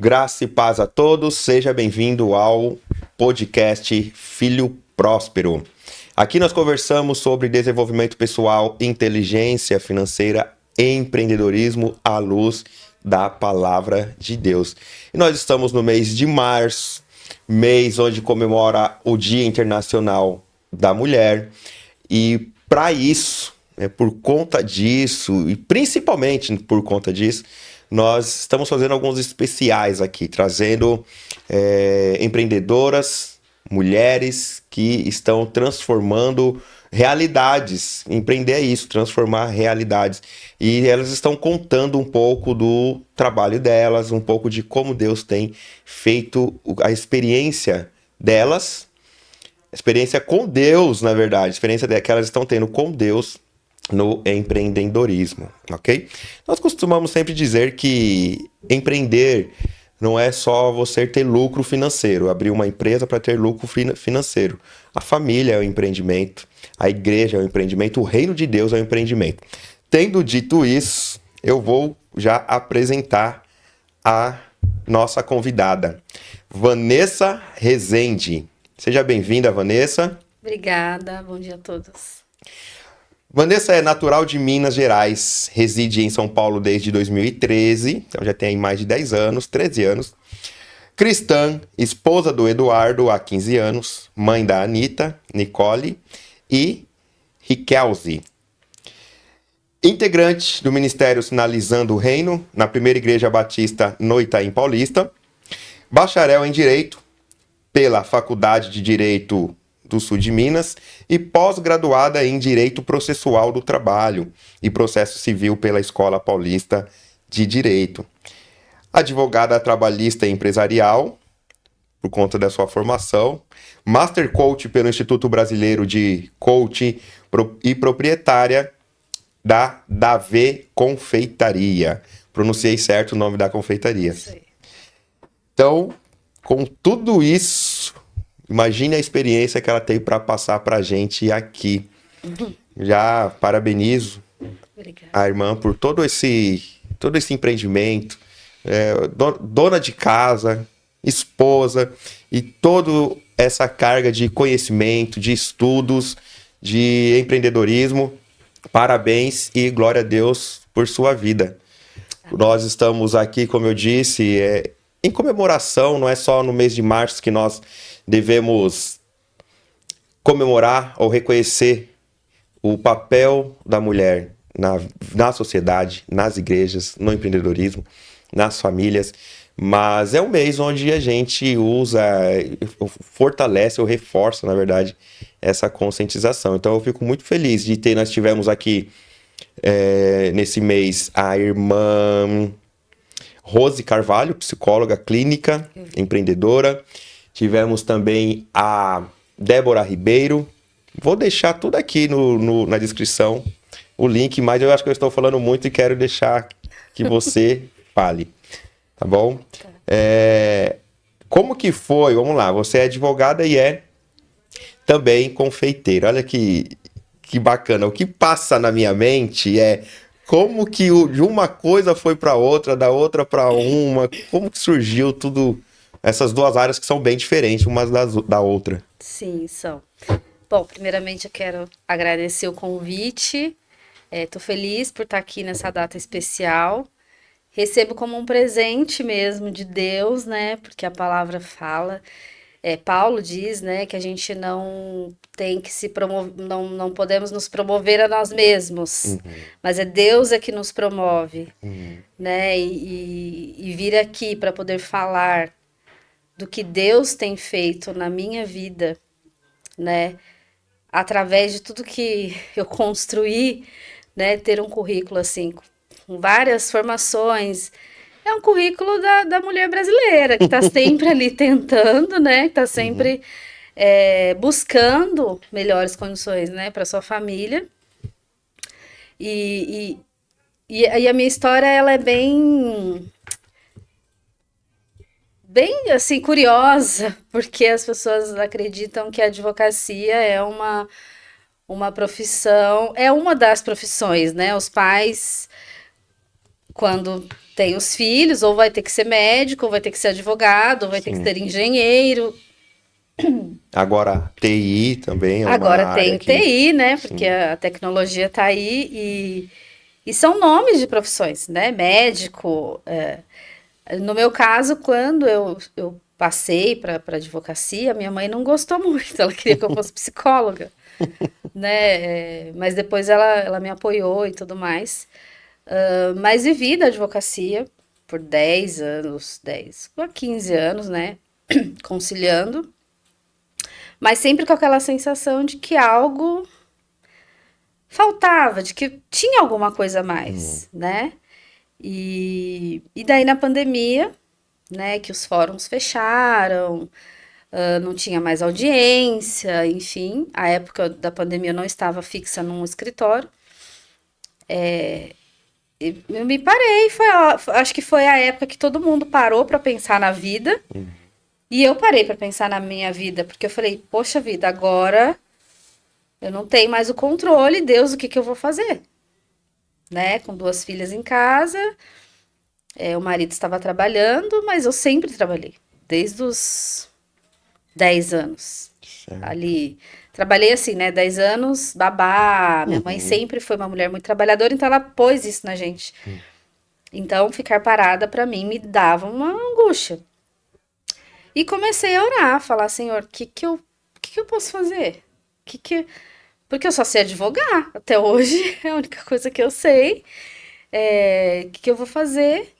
Graça e paz a todos, seja bem-vindo ao podcast Filho Próspero. Aqui nós conversamos sobre desenvolvimento pessoal, inteligência financeira e empreendedorismo à luz da palavra de Deus. E nós estamos no mês de março, mês onde comemora o Dia Internacional da Mulher. E para isso, por conta disso, e principalmente por conta disso, nós estamos fazendo alguns especiais aqui, trazendo empreendedoras, mulheres que estão transformando realidades. Empreender é isso, transformar realidades. E elas estão contando um pouco do trabalho delas, um pouco de como Deus tem feito a experiência delas, experiência com Deus, na verdade, a experiência que elas estão tendo com Deus no empreendedorismo, ok? Nós costumamos sempre dizer que empreender não é só você ter lucro financeiro, abrir uma empresa para ter lucro financeiro. A família é um empreendimento, a igreja é um empreendimento, o reino de Deus é um empreendimento. Tendo dito isso, eu vou já apresentar a nossa convidada, Vanessa Rezende. Seja bem-vinda, Vanessa. Obrigada, bom dia a todos. Vanessa é natural de Minas Gerais, reside em São Paulo desde 2013, então já tem mais de 10 anos, 13 anos. Cristã, esposa do Eduardo há 15 anos, mãe da Anitta, Nicole e Riquelze. Integrante do Ministério Sinalizando o Reino, na Primeira Igreja Batista no Itaim Paulista. Bacharel em Direito pela Faculdade de Direito do Sul de Minas e pós-graduada em Direito Processual do Trabalho e Processo Civil pela Escola Paulista de Direito. Advogada trabalhista e empresarial, por conta da sua formação. Master Coach pelo Instituto Brasileiro de Coaching e proprietária da Davê Confeitaria. Pronunciei certo o nome da confeitaria. Isso aí. Então, com tudo isso, imagine a experiência que ela tem para passar para a gente aqui. Já parabenizo Obrigada. a irmã por todo esse empreendimento, dona de casa, esposa e toda essa carga de conhecimento, de estudos, de empreendedorismo. Parabéns e glória a Deus por sua vida. Nós estamos aqui, como eu disse, em comemoração, não é só no mês de março que nós devemos comemorar ou reconhecer o papel da mulher na sociedade, nas igrejas, no empreendedorismo, nas famílias, mas é um mês onde a gente usa, fortalece ou reforça, na verdade, essa conscientização. Então eu fico muito feliz de nós tivemos aqui nesse mês a irmã Rose Carvalho, psicóloga clínica, empreendedora. Tivemos também a Débora Ribeiro. Vou deixar tudo aqui na descrição, o link, mas eu acho que eu estou falando muito e quero deixar que você fale, tá bom? Como que foi? Vamos lá, você é advogada e é também confeiteira. Olha que bacana. O que passa na minha mente é como que de uma coisa foi para outra, da outra para uma, como que surgiu tudo, essas duas áreas que são bem diferentes umas da outra. Sim, são. Bom, primeiramente eu quero agradecer o convite. Tô feliz por estar aqui nessa data especial. Recebo como um presente mesmo de Deus, né? Porque a palavra fala. Paulo diz, né, que a gente não tem que se promover, não podemos nos promover a nós mesmos, mas é Deus que nos promove, né? E vir aqui para poder falar do que Deus tem feito na minha vida, né? Através de tudo que eu construí, né? Ter um currículo assim, com várias formações. É um currículo da mulher brasileira, que está sempre ali tentando, né? Que está sempre buscando melhores condições, né? Para sua família. E a minha história, ela é bem assim, curiosa, porque as pessoas acreditam que a advocacia é uma profissão, é uma das profissões, né? Os pais quando tem os filhos, ou vai ter que ser médico, ou vai ter que ser advogado, ou vai ter que ser engenheiro. Agora, TI também é uma Agora área tem que... TI, né? Porque a tecnologia está aí e são nomes de profissões, né? Médico. No meu caso, quando eu passei para advocacia, minha mãe não gostou muito, ela queria que eu fosse psicóloga, né? Mas depois ela me apoiou e tudo mais. Mas vivi da advocacia por 10 anos, 10 a 15 anos, né? Conciliando, mas sempre com aquela sensação de que algo faltava, de que tinha alguma coisa a mais, né? E daí na pandemia, né, que os fóruns fecharam, não tinha mais audiência, enfim, a época da pandemia eu não estava fixa num escritório. Eu me parei, acho que foi a época que todo mundo parou para pensar na vida. E eu parei para pensar na minha vida, porque eu falei, poxa vida, agora eu não tenho mais o controle, Deus, o que que eu vou fazer? Né? Com 2 filhas em casa, o marido estava trabalhando, mas eu sempre trabalhei, desde os 10 anos. Certo. Ali, trabalhei assim, né, 10 anos, babá, minha mãe sempre foi uma mulher muito trabalhadora, então ela pôs isso na gente. Então, ficar parada para mim me dava uma angústia. E comecei a orar, falar, Senhor, o que que eu posso fazer? Porque eu só sei advogar, até hoje é a única coisa que eu sei. O que eu vou fazer?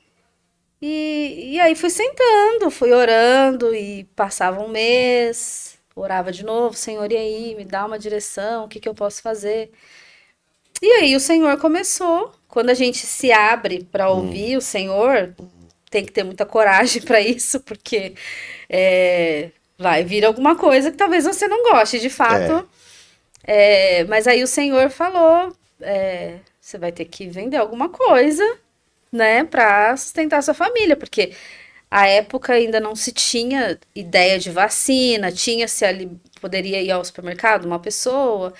E aí fui sentando, fui orando e passava um mês, orava de novo, Senhor, e aí, me dá uma direção, o que eu posso fazer? E aí o Senhor começou. Quando a gente se abre para ouvir o Senhor, tem que ter muita coragem para isso, porque vai vir alguma coisa que talvez você não goste, de fato. Mas aí o Senhor falou, você vai ter que vender alguma coisa, né, para sustentar sua família, porque a época ainda não se tinha ideia de vacina, tinha-se ali, poderia ir ao supermercado uma pessoa,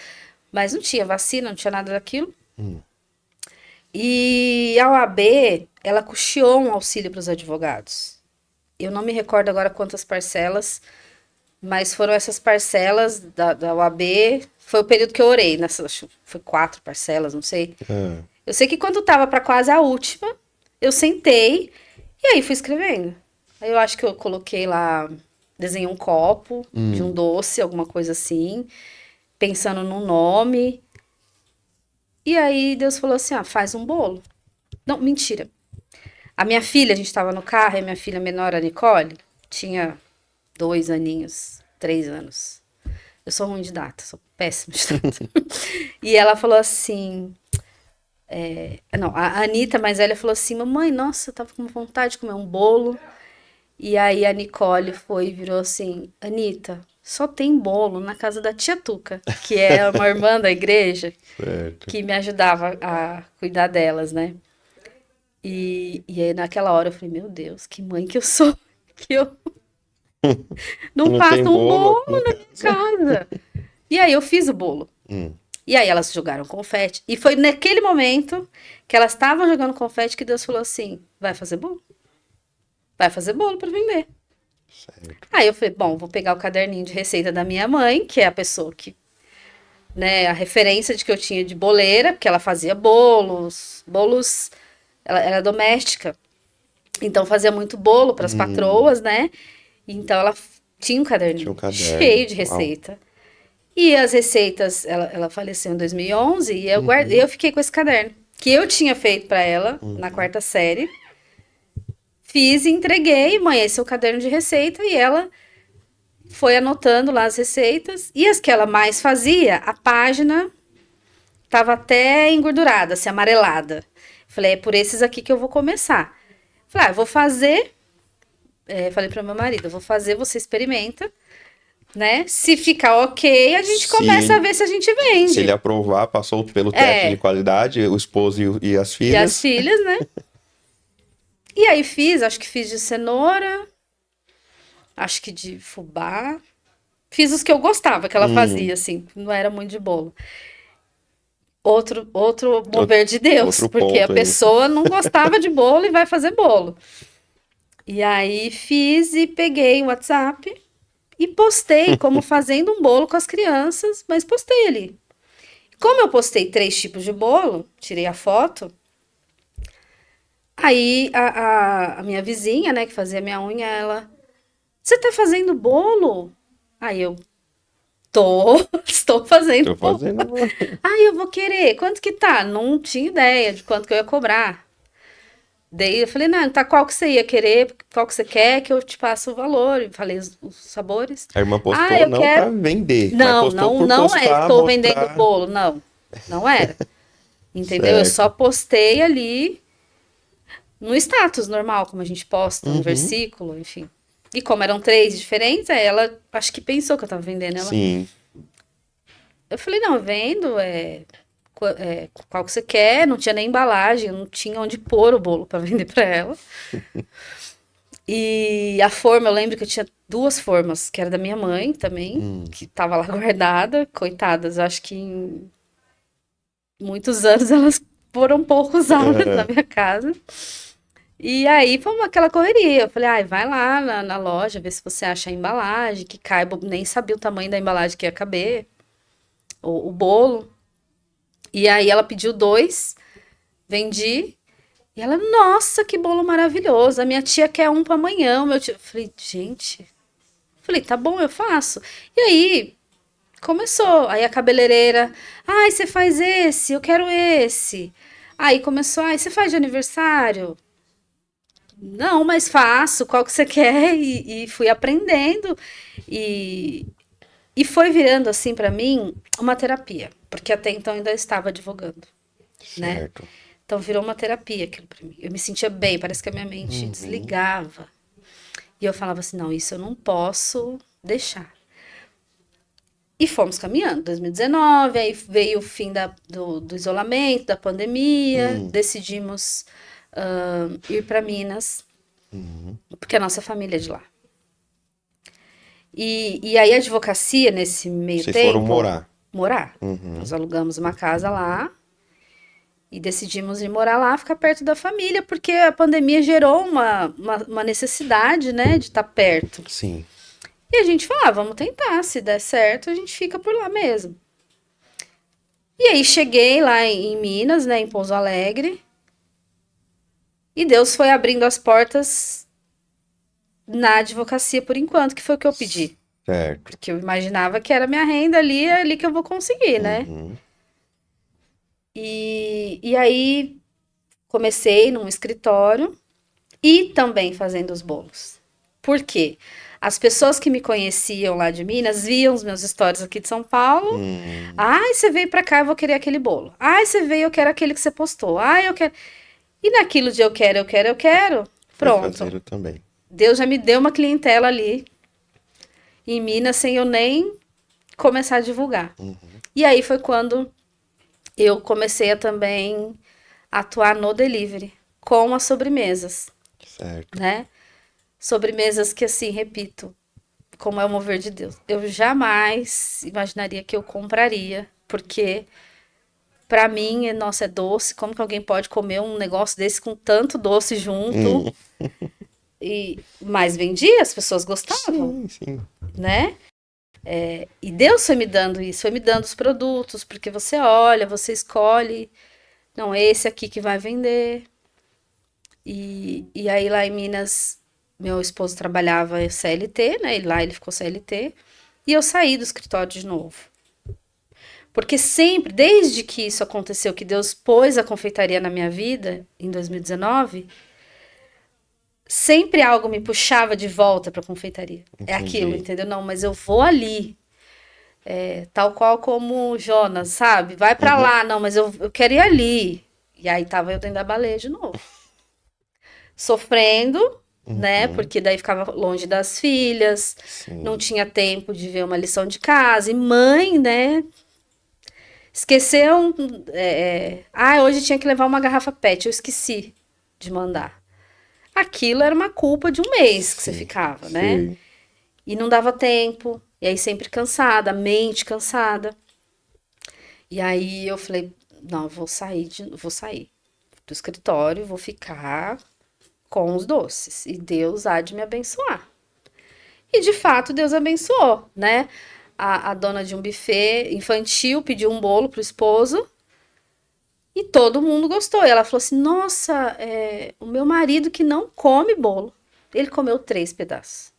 mas não tinha vacina, não tinha nada daquilo. E a OAB, ela custeou um auxílio para os advogados. Eu não me recordo agora quantas parcelas, mas foram essas parcelas da OAB. Foi o período que eu orei, foi 4 parcelas, não sei. Eu sei que quando tava para quase a última, eu sentei e aí fui escrevendo. Aí eu acho que eu coloquei lá, desenhei um copo de um doce, alguma coisa assim, pensando no nome. E aí Deus falou assim: faz um bolo. Não, mentira. A minha filha, a gente tava no carro, e a minha filha menor, a Nicole, tinha 2 aninhos, 3 anos. Eu sou ruim de data, sou péssima de data. E ela falou assim. Não, a Anitta, mais velha, falou assim: Mamãe, nossa, eu tava com vontade de comer um bolo. E aí a Nicole foi e virou assim: Anitta, só tem bolo na casa da tia Tuca, que é uma irmã da igreja, Certo. que me ajudava a cuidar delas, né? E aí naquela hora eu falei: Meu Deus, que mãe que eu sou, que eu não Não faço tem um bolo bolo aqui em na casa. minha casa. E aí eu fiz o bolo. E aí elas jogaram confete. E foi naquele momento que elas estavam jogando confete que Deus falou assim: vai fazer bolo? Vai fazer bolo para vender. Certo. Aí eu falei, bom, vou pegar o caderninho de receita da minha mãe, que é a pessoa que, né, a referência de que eu tinha de boleira, porque ela fazia bolos, ela era doméstica. Então fazia muito bolo para as patroas, né? Então ela tinha um Tinha um caderninho caderno. cheio de Uau. receita. E as receitas, ela faleceu em 2011 e eu fiquei com esse caderno, que eu tinha feito para ela na 4ª série. Fiz e entreguei, mãe, esse é o caderno de receita, e ela foi anotando lá as receitas, e as que ela mais fazia, a página estava até engordurada, assim, amarelada. Falei, é por esses aqui que eu vou começar. Falei, eu vou fazer, falei para meu marido, eu vou fazer, você experimenta, né? Se ficar ok, a gente começa a ver se a gente Se ele vende. aprovar, passou pelo teste de qualidade, o esposo e as E as filhas. filhas, né? E aí acho que fiz de cenoura, acho que de fubá. Fiz os que eu gostava que ela fazia, assim, não era muito de bolo. Outro mover de Deus, outro porque a ponto aí. pessoa não gostava de bolo e vai fazer bolo. E aí fiz e peguei o WhatsApp e postei como fazendo um bolo com as crianças, mas postei ali. Como eu postei 3 tipos de bolo, tirei a foto, aí a minha vizinha, né, que fazia minha unha, ela, você tá fazendo bolo? Aí eu, estou fazendo Tô bolo. fazendo. Aí eu vou querer, quanto que tá? Não tinha ideia de quanto que eu ia cobrar. Daí eu falei, não, tá, qual que você ia querer, qual que você quer, que eu te passo o valor. E falei os sabores. A irmã Ah, postou eu não pra quero. vender, mas Não, postou não, por não é, postar, estou vendendo mostrar. bolo, não. Não era. Entendeu? Eu só Certo. postei ali no status normal, como a gente posta, um Uhum. versículo, enfim. E como eram 3 diferentes, aí ela acho que pensou que eu tava vendendo ela. Sim. Eu falei, não, eu vendo, qual que você quer, não tinha nem embalagem, não tinha onde pôr o bolo para vender para ela. E a forma, eu lembro que eu tinha 2 formas, que era da minha mãe também, que tava lá guardada, coitadas, eu acho que em muitos anos elas foram pouco usadas na Aham. minha casa. E aí foi aquela correria. Eu falei, ai, vai lá na loja, ver se você acha a embalagem que caiba. Nem sabia o tamanho da embalagem que ia caber, o bolo. E aí ela pediu 2, vendi. E ela, nossa, que bolo maravilhoso. A minha tia quer um para amanhã. O meu tio. Eu falei, gente. Falei, tá bom, eu faço. E aí começou. Aí a cabeleireira, ai, você faz esse, eu quero esse. Aí começou, ai, você faz de aniversário? Não, mas faço, qual que você quer? E fui aprendendo. E, e foi virando, assim, para mim, uma terapia. Porque até então eu ainda estava advogando, né? Certo. Então virou uma terapia aquilo para mim. Eu me sentia bem, parece que a minha mente Uhum. desligava. E eu falava assim: não, isso eu não posso deixar. E fomos caminhando. 2019, aí veio o fim do isolamento, da pandemia, Hum. decidimos ir para Minas, Uhum. porque a nossa família é de lá. E aí a advocacia, nesse meio Vocês foram tempo, morar. morar. Uhum. Nós alugamos uma casa lá e decidimos ir morar lá, ficar perto da família, porque a pandemia gerou uma necessidade, né, de estar perto. Sim. E a gente falou, ah, vamos tentar, se der certo, a gente fica por lá mesmo. E aí cheguei lá em Minas, né, em Pouso Alegre, e Deus foi abrindo as portas na advocacia por enquanto, que foi o que eu pedi. Certo. Porque eu imaginava que era minha renda ali, é ali que eu vou conseguir, né? Uhum. E aí comecei num escritório e também fazendo os bolos. Por quê? As pessoas que me conheciam lá de Minas viam os meus stories aqui de São Paulo. Hum. Ai, você veio pra cá, eu vou querer aquele bolo. Ai, você veio, eu quero aquele que você postou. Ai, eu quero. E naquilo de eu quero, eu quero, eu quero. Foi Pronto. fazer também. Deus já me deu uma clientela ali em Minas sem eu nem começar a divulgar. Uhum. E aí foi quando eu comecei a também atuar no delivery com as sobremesas, Certo. né? Sobremesas que, assim, repito, como é o mover de Deus. Eu jamais imaginaria que eu compraria, porque pra mim, nossa, é doce. Como que alguém pode comer um negócio desse com tanto doce junto? Hum. Mas vendia, as pessoas gostavam, Sim, sim. né? E Deus foi me dando isso, foi me dando os produtos, porque você olha, você escolhe, não, é esse aqui que vai vender. E aí lá em Minas, meu esposo trabalhava CLT, né? E lá ele ficou CLT. E eu saí do escritório de novo. Porque sempre, desde que isso aconteceu, que Deus pôs a confeitaria na minha vida, em 2019, sempre algo me puxava de volta para a confeitaria. É aquilo, Entendi. entendeu? Não, mas eu vou ali. Tal qual como Jonas, sabe? Vai para Uhum. lá, não, mas eu quero ir ali. E aí tava eu dentro da baleia de novo. Sofrendo, né? Uhum. Porque daí ficava longe das filhas, não Sim. tinha tempo de ver uma lição de casa. E mãe, né? Esqueceu. Hoje tinha que levar uma garrafa PET, eu esqueci de mandar. Aquilo era uma culpa de um mês que você Sim. ficava, né? Sei. E não dava tempo. E aí sempre cansada, mente cansada. E aí eu falei, não, eu vou sair do escritório, vou ficar com os doces. E Deus há de me abençoar. E de fato Deus abençoou, né? A dona de um buffet infantil pediu um bolo pro esposo e todo mundo gostou. E ela falou assim: nossa, o meu marido que não come bolo, ele comeu 3 pedaços.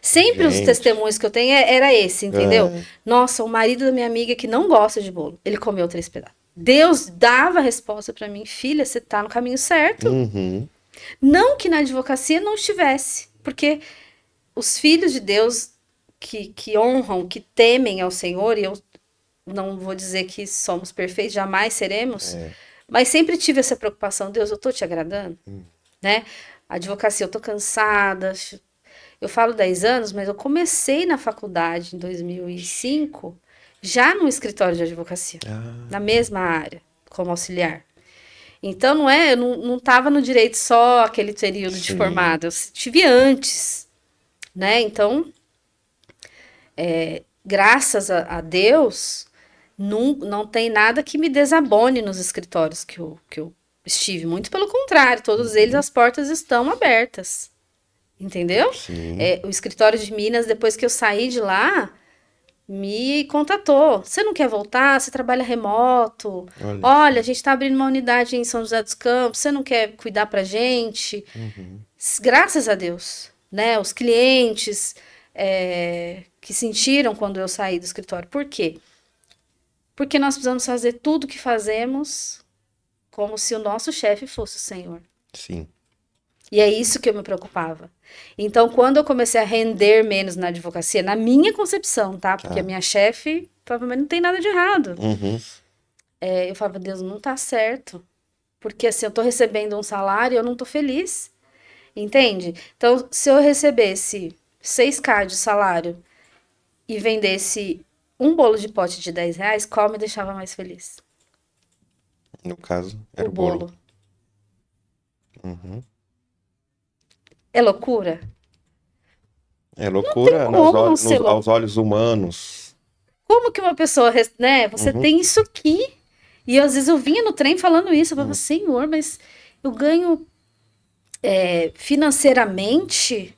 Sempre os Gente. testemunhos que eu tenho era esse, entendeu? É. Nossa, o marido da minha amiga que não gosta de bolo, ele comeu 3 pedaços. Deus dava a resposta pra mim: filha, você tá no caminho certo. Uhum. Não que na advocacia não estivesse, porque os filhos de Deus que honram, que temem ao Senhor, e eu não vou dizer que somos perfeitos, jamais seremos, mas sempre tive essa preocupação: Deus, eu tô te agradando, né? A advocacia, eu tô cansada. Eu falo 10 anos, mas eu comecei na faculdade em 2005, já no escritório de advocacia, na mesma área, como auxiliar. Então, eu não estava no direito só aquele período de Sim. formada, eu tive antes, né? Então, graças a Deus, não tem nada que me desabone nos escritórios que eu estive. Muito pelo contrário, todos eles, as portas estão abertas. Entendeu? Sim. O escritório de Minas, depois que eu saí de lá, me contatou. Você não quer voltar? Você trabalha remoto? Olha, a gente está abrindo uma unidade em São José dos Campos. Você não quer cuidar pra gente? Graças a Deus, né? Os clientes que sentiram quando eu saí do escritório. Por quê? Porque nós precisamos fazer tudo o que fazemos como se o nosso chefe fosse o Senhor. Sim. E é isso que eu me preocupava. Então, quando eu comecei a render menos na advocacia, na minha concepção, tá? Porque a minha chefe falava: mas não tem nada de errado. Uhum. Eu falava: Deus, não tá certo. Porque assim, eu tô recebendo um salário e eu não tô feliz. Entende? Então, se eu recebesse 6K de salário e vendesse um bolo de pote de 10 reais, qual me deixava mais feliz? No caso, era o bolo. Uhum. É loucura? É loucura como não ser louco? aos olhos humanos. Como que uma pessoa, né? Você tem isso aqui. E às vezes eu vinha no trem falando isso. Eu falava: Senhor, mas eu ganho financeiramente,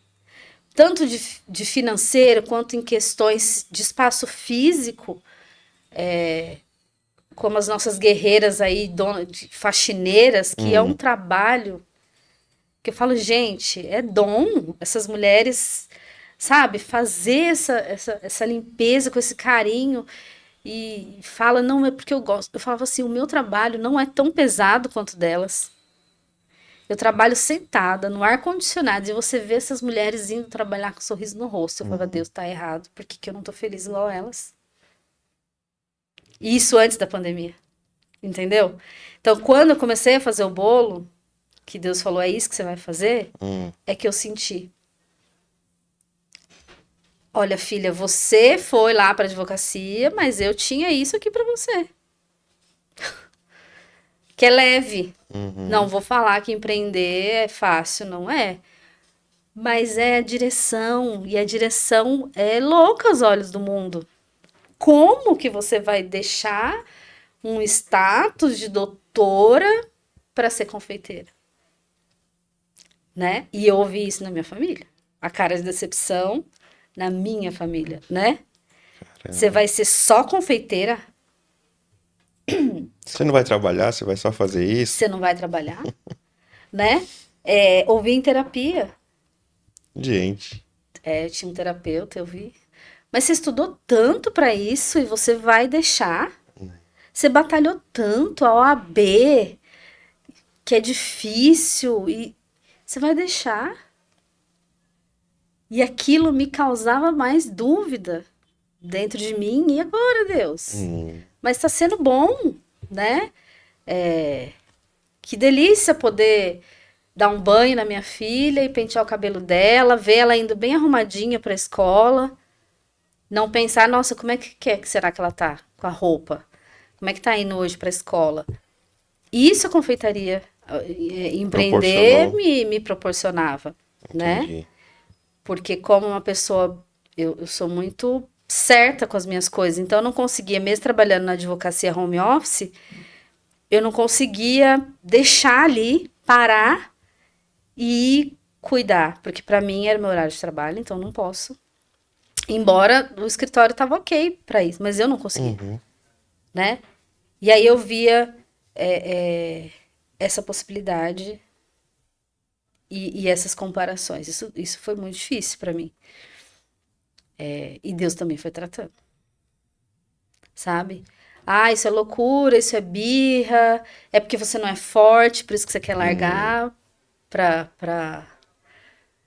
tanto de financeiro quanto em questões de espaço físico, como as nossas guerreiras aí, de faxineiras, que é um trabalho que eu falo: gente, é dom. Essas mulheres, sabe, fazer essa limpeza com esse carinho. E fala: não, é porque eu gosto. Eu falava assim: o meu trabalho não é tão pesado quanto delas. Eu trabalho sentada no ar-condicionado e você vê essas mulheres indo trabalhar com um sorriso no rosto. Eu falava: Deus, tá errado. Por que eu não tô feliz igual elas? E isso antes da pandemia. Entendeu? Então, quando eu comecei a fazer o bolo, que Deus falou: é isso que você vai fazer, é que eu senti. Olha, filha, você foi lá para advocacia, mas eu tinha isso aqui para você. Que é leve. Não vou falar que empreender é fácil, não é. Mas é a direção, e a direção é louca aos olhos do mundo. Como que você vai deixar um status de doutora para ser confeiteira? Né? E eu ouvi isso na minha família. A cara de decepção na minha família, né? Você vai ser só confeiteira? Você não vai trabalhar, você vai só fazer isso? Você não vai trabalhar? Né? Ouvi em terapia. Gente. Tinha um terapeuta, eu vi. Mas você estudou tanto para isso e você vai deixar? Você batalhou tanto, a OAB, que é difícil, e você vai deixar? E aquilo me causava mais dúvida dentro de mim. E agora, Deus? Mas está sendo bom, né? Que delícia poder dar um banho na minha filha e pentear o cabelo dela, ver ela indo bem arrumadinha para a escola. Não pensar: nossa, como é que será que ela tá com a roupa? Como é que tá indo hoje para a escola? Isso a confeitaria, empreender, me proporcionava, Entendi. né? Porque como uma pessoa, eu sou muito certa com as minhas coisas, então eu não conseguia, mesmo trabalhando na advocacia home office, eu não conseguia deixar ali, parar e cuidar, porque para mim era meu horário de trabalho, então não posso. Embora o escritório tava ok para isso, mas eu não conseguia, né? E aí eu via essa possibilidade e essas comparações. Isso foi muito difícil para mim. E Deus também foi tratando, sabe? Ah, isso é loucura, isso é birra, é porque você não é forte, por isso que você quer largar pra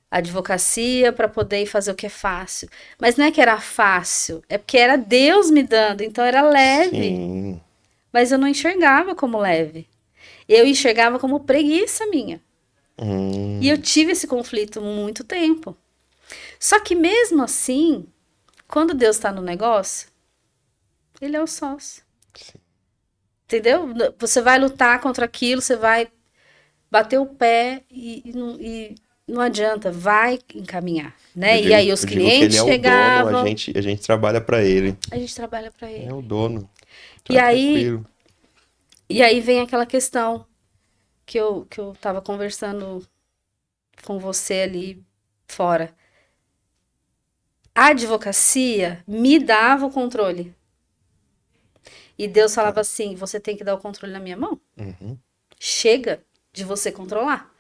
advocacia, pra poder ir fazer o que é fácil. Mas não é que era fácil, é porque era Deus me dando, então era leve. Sim. Mas eu não enxergava como leve. Eu enxergava como preguiça minha. E eu tive esse conflito muito tempo. Só que mesmo assim, quando Deus está no negócio, ele é o sócio. Entendeu? Você vai lutar contra aquilo, você vai bater o pé e não adianta, vai encaminhar, né? E aí os Eu digo que ele clientes é o dono, chegavam, a gente trabalha para ele. a gente trabalha para É ele. o dono. E Tá aí, tranquilo. e aí vem aquela questão que eu tava conversando com você ali fora. A advocacia me dava o controle. E Deus falava assim: você tem que dar o controle na minha mão. Chega de você controlar.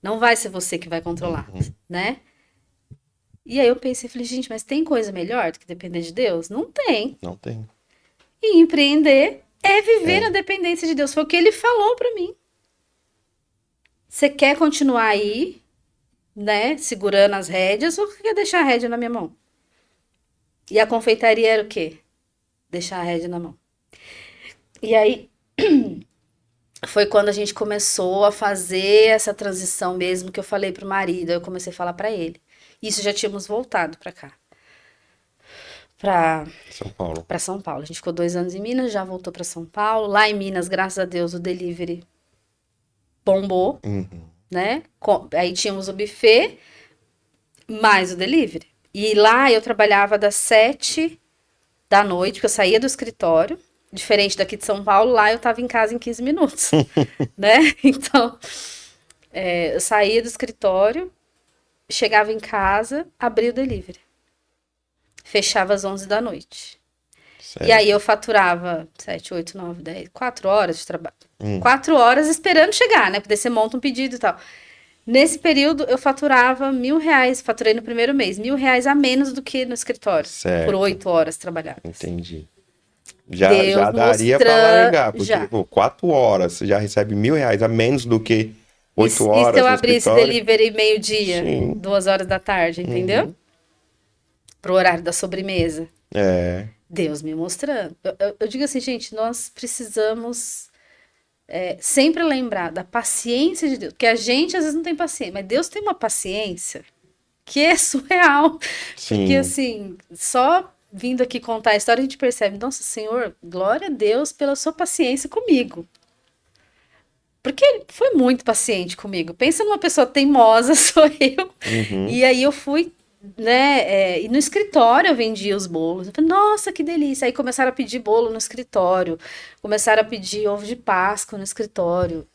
Não vai ser você que vai controlar, né? E aí eu pensei, falei, gente, mas tem coisa melhor do que depender de Deus? Não tem. Não tem. E empreender é viver na dependência de Deus. Foi o que ele falou pra mim. Você quer continuar aí, né, segurando as rédeas, ou quer deixar a rédea na minha mão? E a confeitaria era o quê? Deixar a rédea na mão. E aí foi quando a gente começou a fazer essa transição mesmo que eu falei pro marido. Eu comecei a falar pra ele. Isso já tínhamos voltado pra cá. São Paulo. Pra São Paulo. A gente ficou 2 anos em Minas, já voltou pra São Paulo. Lá em Minas, graças a Deus, o delivery bombou, né? Aí tínhamos o buffet, mais o delivery. E lá eu trabalhava das 7 da noite, porque eu saía do escritório. Diferente daqui de São Paulo, lá eu tava em casa em 15 minutos, né? Então, eu saía do escritório, chegava em casa, abria o delivery. Fechava às 11 da noite. Certo. E aí eu faturava 7, 8, 9, 10, 4 horas de trabalho. 4 horas esperando chegar, né? Porque daí você monta um pedido e tal. Nesse período eu faturava R$1.000, faturei no primeiro mês, R$1.000 a menos do que no escritório. Certo. Por 8 horas trabalhadas. Entendi. Já Deus daria para largar, porque já. 4 horas você já recebe R$1.000 a menos do que 8 E horas se eu no abrir esse escritório. delivery meio-dia, Sim. 2 horas da tarde, entendeu? Pro horário da sobremesa. É. Deus me mostrando. Eu digo assim, gente, nós precisamos sempre lembrar da paciência de Deus. Porque a gente às vezes não tem paciência, mas Deus tem uma paciência que é surreal. Sim. Porque assim, só vindo aqui contar a história, a gente percebe, nossa Senhor, glória a Deus pela sua paciência comigo. Porque ele foi muito paciente comigo. Pensa numa pessoa teimosa, sou eu. E aí eu fui, né? E no escritório eu vendia os bolos. Eu falei, nossa, que delícia. Aí começaram a pedir bolo no escritório. Começaram a pedir ovo de Páscoa no escritório.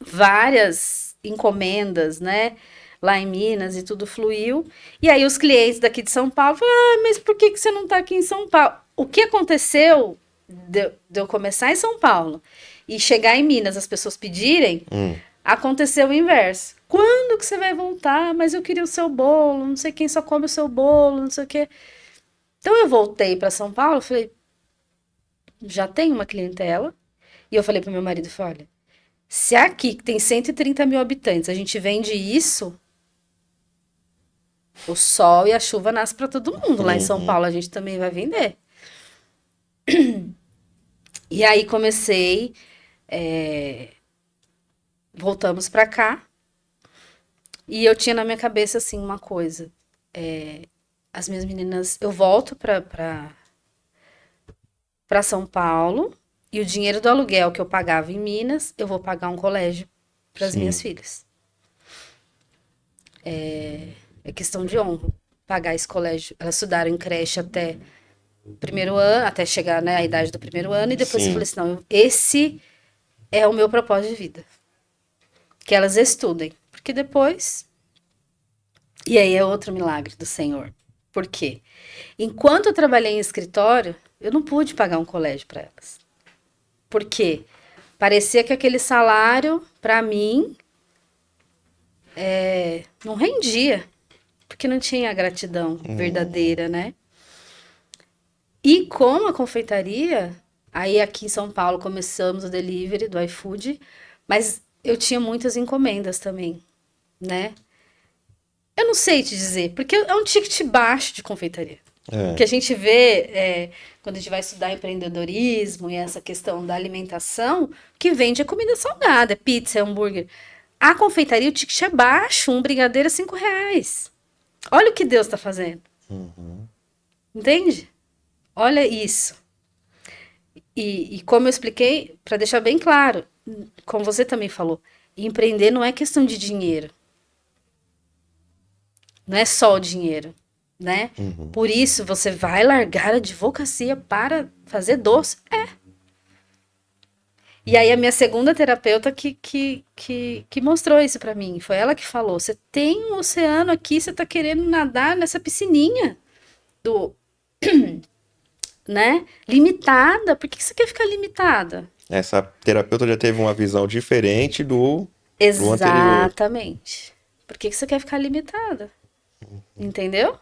Várias encomendas, né? Lá em Minas e tudo fluiu. E aí os clientes daqui de São Paulo falaram, mas por que você não tá aqui em São Paulo? O que aconteceu de eu começar em São Paulo e chegar em Minas, as pessoas pedirem, aconteceu o inverso. Quando que você vai voltar? Mas eu queria o seu bolo, não sei quem só come o seu bolo, não sei o quê. Então eu voltei para São Paulo, falei, já tem uma clientela. E eu falei pro meu marido, falei, olha, se aqui que tem 130 mil habitantes, a gente vende isso, o sol e a chuva nascem para todo mundo. Lá em São Paulo a gente também vai vender. E aí comecei, voltamos para cá, e eu tinha na minha cabeça assim uma coisa, as minhas meninas, eu volto para São Paulo, e o dinheiro do aluguel que eu pagava em Minas, eu vou pagar um colégio para as minhas filhas. É questão de honra, pagar esse colégio. Elas estudaram em creche até primeiro ano, até chegar, né, à idade do primeiro ano, e depois eu Sim. falei assim, não, esse é o meu propósito de vida. Que elas estudem. Porque depois... E aí é outro milagre do Senhor. Por quê? Enquanto eu trabalhei em escritório, eu não pude pagar um colégio para elas. Por quê? Parecia que aquele salário, para mim, não rendia. Porque não tinha a gratidão verdadeira, né? E com a confeitaria, aí aqui em São Paulo começamos o delivery do iFood, mas eu tinha muitas encomendas também, né? Eu não sei te dizer, porque é um ticket baixo de confeitaria. O que a gente vê quando a gente vai estudar empreendedorismo e essa questão da alimentação, que vende é comida salgada, é pizza, é hambúrguer. A confeitaria, o ticket é baixo, um brigadeiro é R$ 5. Olha o que Deus está fazendo. Entende? Olha isso. E como eu expliquei, para deixar bem claro, como você também falou, empreender não é questão de dinheiro. Não é só o dinheiro, né? Por isso, você vai largar a advocacia para fazer doce? É. E aí, a minha segunda terapeuta que mostrou isso para mim. Foi ela que falou, você tem um oceano aqui, você tá querendo nadar nessa piscininha do... né? Limitada. Por que você quer ficar limitada? Essa terapeuta já teve uma visão diferente do anterior. Exatamente. Por que você quer ficar limitada? Entendeu?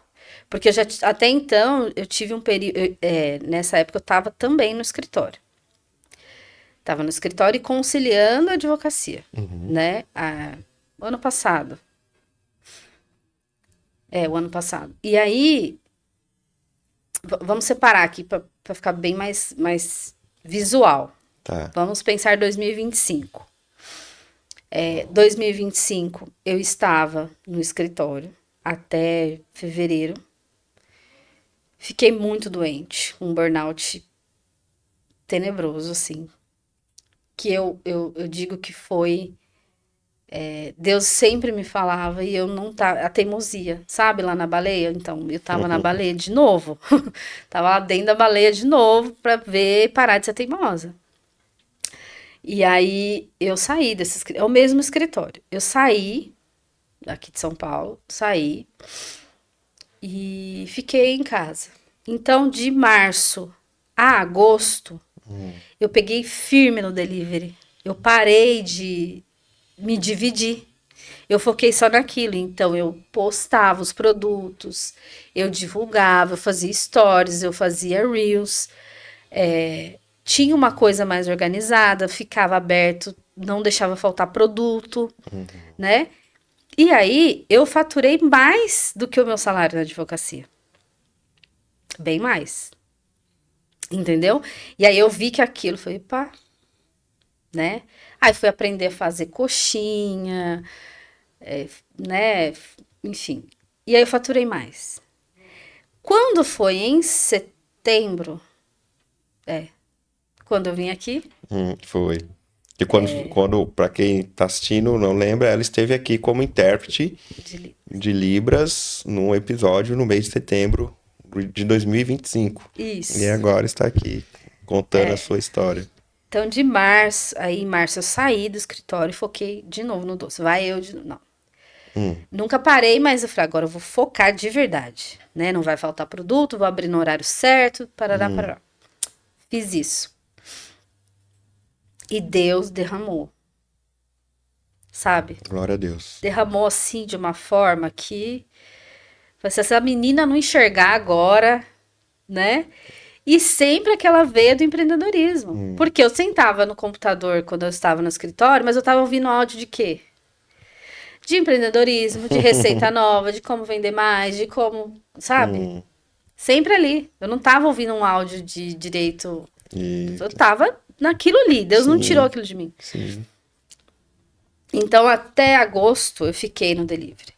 Porque eu já, até então, eu tive um período. Nessa época, eu estava também no escritório. Estava no escritório e conciliando a advocacia, né? O ano passado. O ano passado. E aí, vamos separar aqui para ficar bem mais visual. Tá. Vamos pensar 2025. 2025, eu estava no escritório até fevereiro. Fiquei muito doente, um burnout tenebroso, assim. Que eu digo que foi... Deus sempre me falava e eu não tava... A teimosia, sabe? Lá na baleia. Então, eu tava na baleia de novo. Tava lá dentro da baleia de novo pra ver e parar de ser teimosa. E aí, eu saí desse escritório. É o mesmo escritório. Eu saí, aqui de São Paulo, saí e fiquei em casa. Então, de março a agosto, eu peguei firme no delivery. Eu parei de me dividir. Eu foquei só naquilo. Então, eu postava os produtos, eu divulgava, eu fazia stories, eu fazia reels. Tinha uma coisa mais organizada, ficava aberto, não deixava faltar produto, né? E aí, eu faturei mais do que o meu salário na advocacia. Bem mais. Entendeu? E aí eu vi que aquilo foi, pá, né? Aí fui aprender a fazer coxinha, né? Enfim. E aí eu faturei mais. Quando foi em setembro, quando eu vim aqui, Foi. E quando para quem tá assistindo não lembra, ela esteve aqui como intérprete de Libras num episódio no mês de setembro de 2025. isso. E agora está aqui contando a sua história. Então, de março, aí em março eu saí do escritório e foquei de novo no doce. Não. Nunca parei, mas eu falei, agora eu vou focar de verdade, né? Não vai faltar produto, vou abrir no horário certo, parará. Fiz isso. E Deus derramou, sabe? Glória a Deus. Derramou assim de uma forma que... se essa menina não enxergar agora, né? E sempre aquela veia do empreendedorismo. Porque eu sentava no computador quando eu estava no escritório, mas eu estava ouvindo áudio de quê? De empreendedorismo, de receita nova, de como vender mais, de como, sabe? Sempre ali. Eu não estava ouvindo um áudio de direito. Eu estava naquilo ali. Deus não tirou aquilo de mim. Sim. Então, até agosto, eu fiquei no delivery.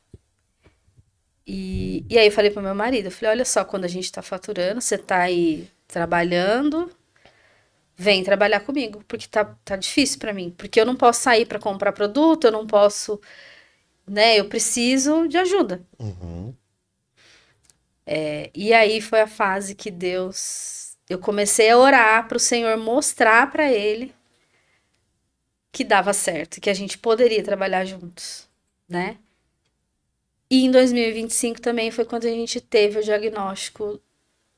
E aí eu falei pro meu marido, eu falei, olha só, quando a gente tá faturando, você tá aí trabalhando, vem trabalhar comigo, porque tá difícil pra mim. Porque eu não posso sair pra comprar produto, eu não posso, né, eu preciso de ajuda. E aí foi a fase que eu comecei a orar para o Senhor mostrar para ele que dava certo, que a gente poderia trabalhar juntos, né? E em 2025 também foi quando a gente teve o diagnóstico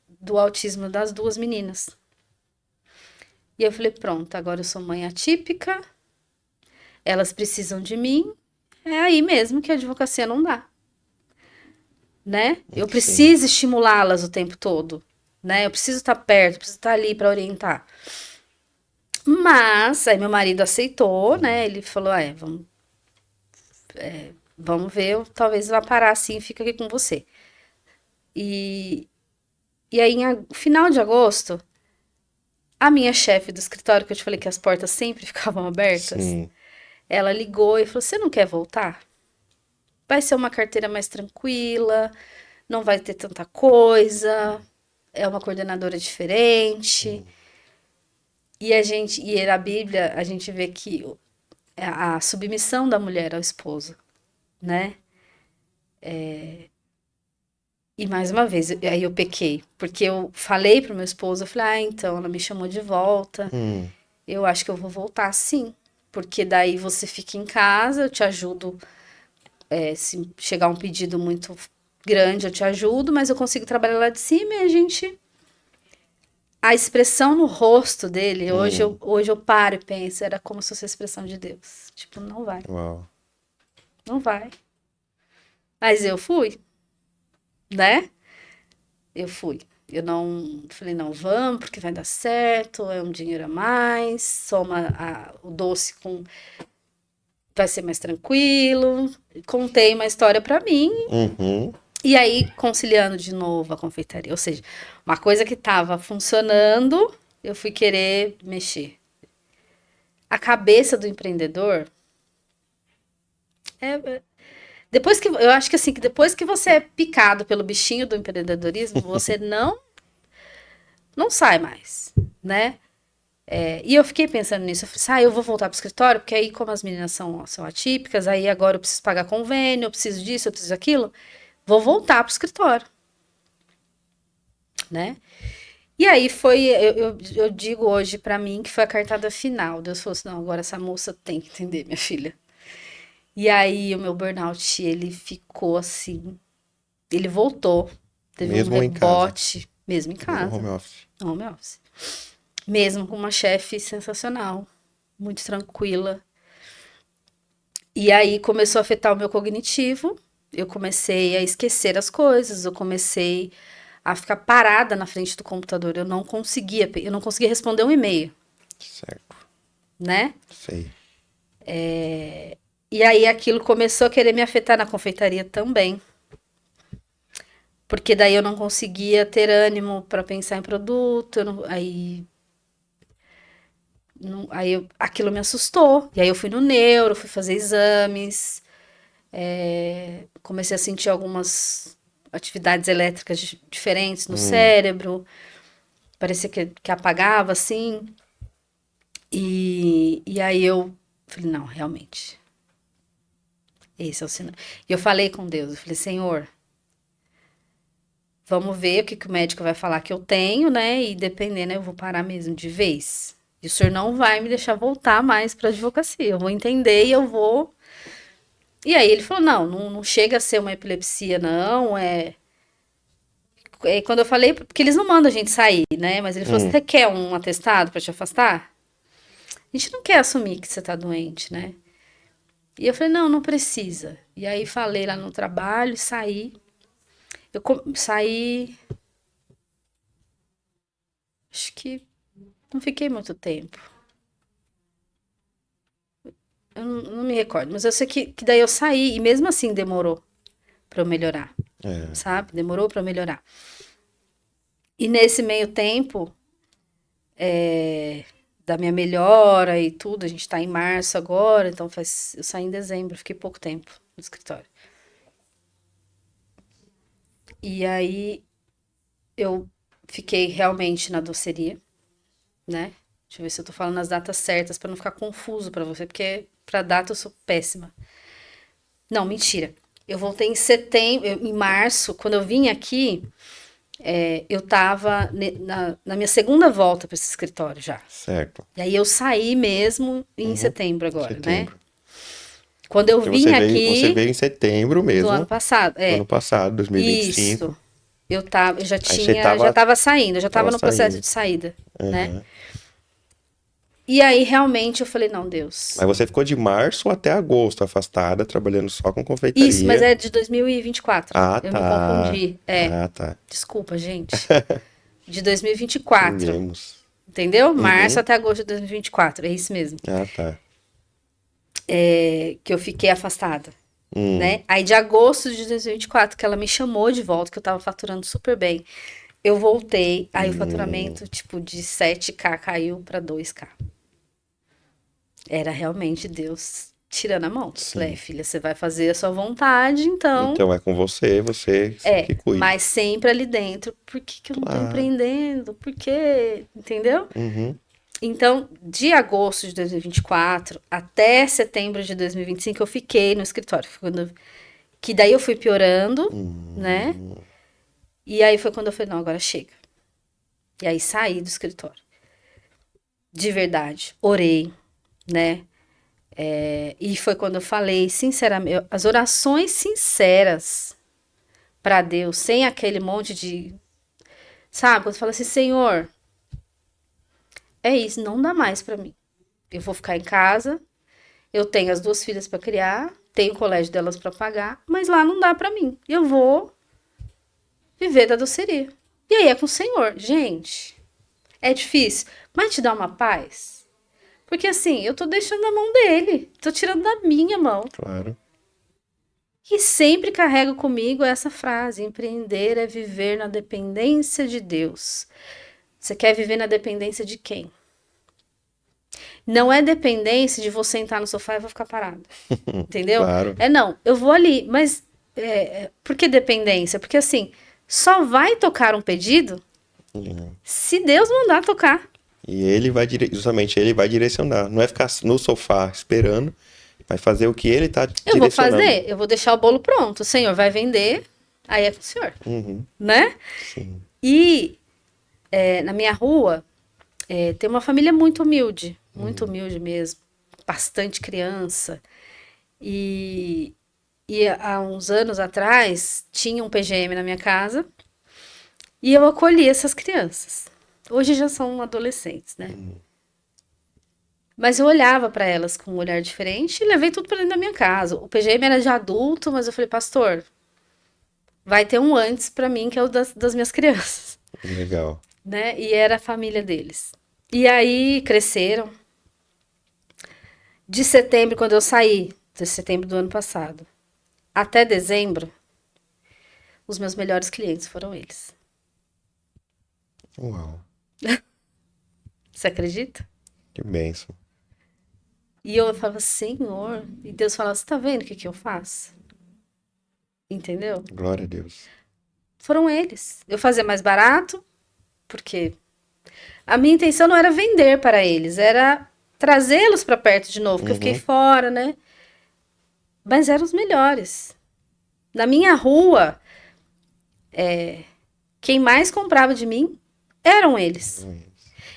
do autismo das duas meninas. E eu falei, pronto, agora eu sou mãe atípica, elas precisam de mim, é aí mesmo que a advocacia não dá, né? Eu Sim. preciso estimulá-las o tempo todo, né? Eu preciso estar perto, eu preciso estar ali para orientar. Mas aí meu marido aceitou, né? Ele falou, vamos ver, eu talvez vá parar assim e fica aqui com você. E aí, final de agosto, a minha chefe do escritório, que eu te falei que as portas sempre ficavam abertas, Sim. ela ligou e falou: Você não quer voltar? Vai ser uma carteira mais tranquila, não vai ter tanta coisa, é uma coordenadora diferente. E na Bíblia, a gente vê que a submissão da mulher ao esposo, né? E mais uma vez, aí eu pequei, porque eu falei pro meu esposo, eu falei, então, ela me chamou de volta, Hum. eu acho que eu vou voltar sim, porque daí você fica em casa, eu te ajudo, se chegar um pedido muito grande, eu te ajudo, mas eu consigo trabalhar lá de cima e a gente... A expressão no rosto dele, hoje eu paro e penso, era como se fosse a expressão de Deus. Tipo, não vai, Uau. não vai. Mas eu fui, né? Eu fui. Eu não falei, não, vamos, porque vai dar certo, é um dinheiro a mais, soma o doce com. Vai ser mais tranquilo. Contei uma história pra mim, Uhum. e aí conciliando de novo a confeitaria. Ou seja, uma coisa que tava funcionando, eu fui querer mexer. A cabeça do empreendedor é. Depois que. Eu acho que assim, que depois que você é picado pelo bichinho do empreendedorismo, você não sai mais, né? E eu fiquei pensando nisso. Eu falei, eu vou voltar pro escritório, porque aí, como as meninas são atípicas, aí agora eu preciso pagar convênio, eu preciso disso, eu preciso daquilo. Vou voltar pro escritório, né? E aí eu digo hoje pra mim que foi a cartada final. Deus falou assim: não, agora essa moça tem que entender, minha filha. E aí o meu burnout, ele ficou assim. Ele voltou. Teve um Mesmo em casa. rebote, mesmo em Mesmo home casa, office. no home office. Mesmo com uma chefe sensacional, muito tranquila. E aí começou a afetar o meu cognitivo. Eu comecei a esquecer as coisas, eu comecei a ficar parada na frente do computador. Eu não conseguia responder um e-mail, Certo. né? Sei. E aí aquilo começou a querer me afetar na confeitaria também. Porque daí eu não conseguia ter ânimo para pensar em produto, aquilo me assustou. E aí eu fui no neuro, fui fazer exames, comecei a sentir algumas atividades elétricas diferentes no cérebro, parecia que apagava assim. E aí eu falei, não, realmente, esse é o sinal. E eu falei com Deus, eu falei, Senhor, vamos ver o que o médico vai falar que eu tenho, né? E dependendo, eu vou parar mesmo de vez. E o senhor não vai me deixar voltar mais para advocacia. Eu vou entender e eu vou. E aí ele falou: não chega a ser uma epilepsia, não. Quando eu falei, porque eles não mandam a gente sair, né? Mas ele falou: Hum. você quer um atestado para te afastar? A gente não quer assumir que você tá doente, né? E eu falei: não precisa. E aí falei lá no trabalho, saí. Saí. Acho que não fiquei muito tempo. Eu não me recordo, mas eu sei que daí eu saí e mesmo assim demorou pra eu melhorar, É. sabe? Demorou pra eu melhorar. E nesse meio tempo, da minha melhora e tudo, a gente tá em março agora, então eu saí em dezembro, fiquei pouco tempo no escritório. E aí eu fiquei realmente na doceria, né? Deixa eu ver se eu tô falando as datas certas pra não ficar confuso pra você, porque pra data eu sou péssima. Não, mentira. Eu voltei em setembro, em março, quando eu vim aqui, eu estava na minha segunda volta para esse escritório já. Certo. E aí eu saí mesmo em setembro agora, Setembro. né? Quando eu Porque vim você aqui veio em setembro do ano mesmo, passado, do ano passado, 2025. isso. Eu já Aí você já tava saindo, eu já tava tava no processo saindo. de saída, né? Aham. E aí realmente eu falei, não, Deus. Mas você ficou de março até agosto afastada, trabalhando só com Isso, mas confeitaria. é de 2024. Ah, Eu me tá. confundi. Ah, tá. Desculpa, gente. De 2024. Entendemos. Entendeu? Março Uhum. até agosto de 2024. É isso mesmo. Ah, tá. Que eu fiquei afastada, Hum. né? Aí de agosto de 2024, que ela me chamou de volta, que eu tava faturando super bem. Eu voltei, aí o faturamento, tipo, de 7K caiu pra 2K. Era realmente Deus tirando a mão. Falei, Sim. filha, você vai fazer a sua vontade, então. Então é com você, você que cuide. Mas sempre ali dentro. Por que que eu não tô Claro. empreendendo? Por quê? Entendeu? Uhum. Então, de agosto de 2024 até setembro de 2025, eu fiquei no escritório. Que daí eu fui piorando, né? E aí foi quando eu falei, não, agora chega. E aí saí do escritório. De verdade. Orei, né? E foi quando eu falei, sinceramente, as orações sinceras para Deus, sem aquele monte de. Sabe? Quando você fala assim, Senhor, é isso, não dá mais para mim. Eu vou ficar em casa, eu tenho as 2 filhas para criar, tenho o colégio delas para pagar, mas lá não dá para mim. Eu vou viver da doceria. E aí é com o Senhor. Gente, é difícil, mas te dá uma paz. Porque assim, eu tô deixando na mão dele, tô tirando da minha mão. Claro. E sempre carrego comigo essa frase: empreender é viver na dependência de Deus. Você quer viver na dependência de quem? Não é dependência de você sentar no sofá e vou ficar parado. Entendeu? Claro. Não, eu vou ali, mas por que dependência? Porque assim, só vai tocar um pedido Uhum. se Deus mandar tocar. E ele vai justamente ele vai direcionar. Não é ficar no sofá esperando, vai fazer o que ele tá Eu vou direcionando. fazer, eu vou deixar o bolo pronto. O Senhor vai vender, aí é com o Senhor. Uhum. Né? Sim. E na minha rua tem uma família muito humilde mesmo, bastante criança. E há uns anos atrás tinha um PGM na minha casa e eu acolhi essas crianças. Hoje já são adolescentes, né? Mas eu olhava para elas com um olhar diferente e levei tudo para dentro da minha casa. O PGM era de adulto, mas eu falei, pastor, vai ter um antes para mim, que é o das minhas crianças. Legal. Né? E era a família deles. E aí cresceram. De setembro, quando eu saí, de setembro do ano passado, até dezembro, os meus melhores clientes foram eles. Uau. Você acredita? Que bênção. E eu falava, Senhor. E Deus falava, você tá vendo o que eu faço? Entendeu? Glória a Deus. Foram eles. Eu fazia mais barato, porque a minha intenção não era vender para eles, era trazê-los para perto de novo, porque eu fiquei fora, né? Mas eram os melhores. Na minha rua, quem mais comprava de mim eram eles.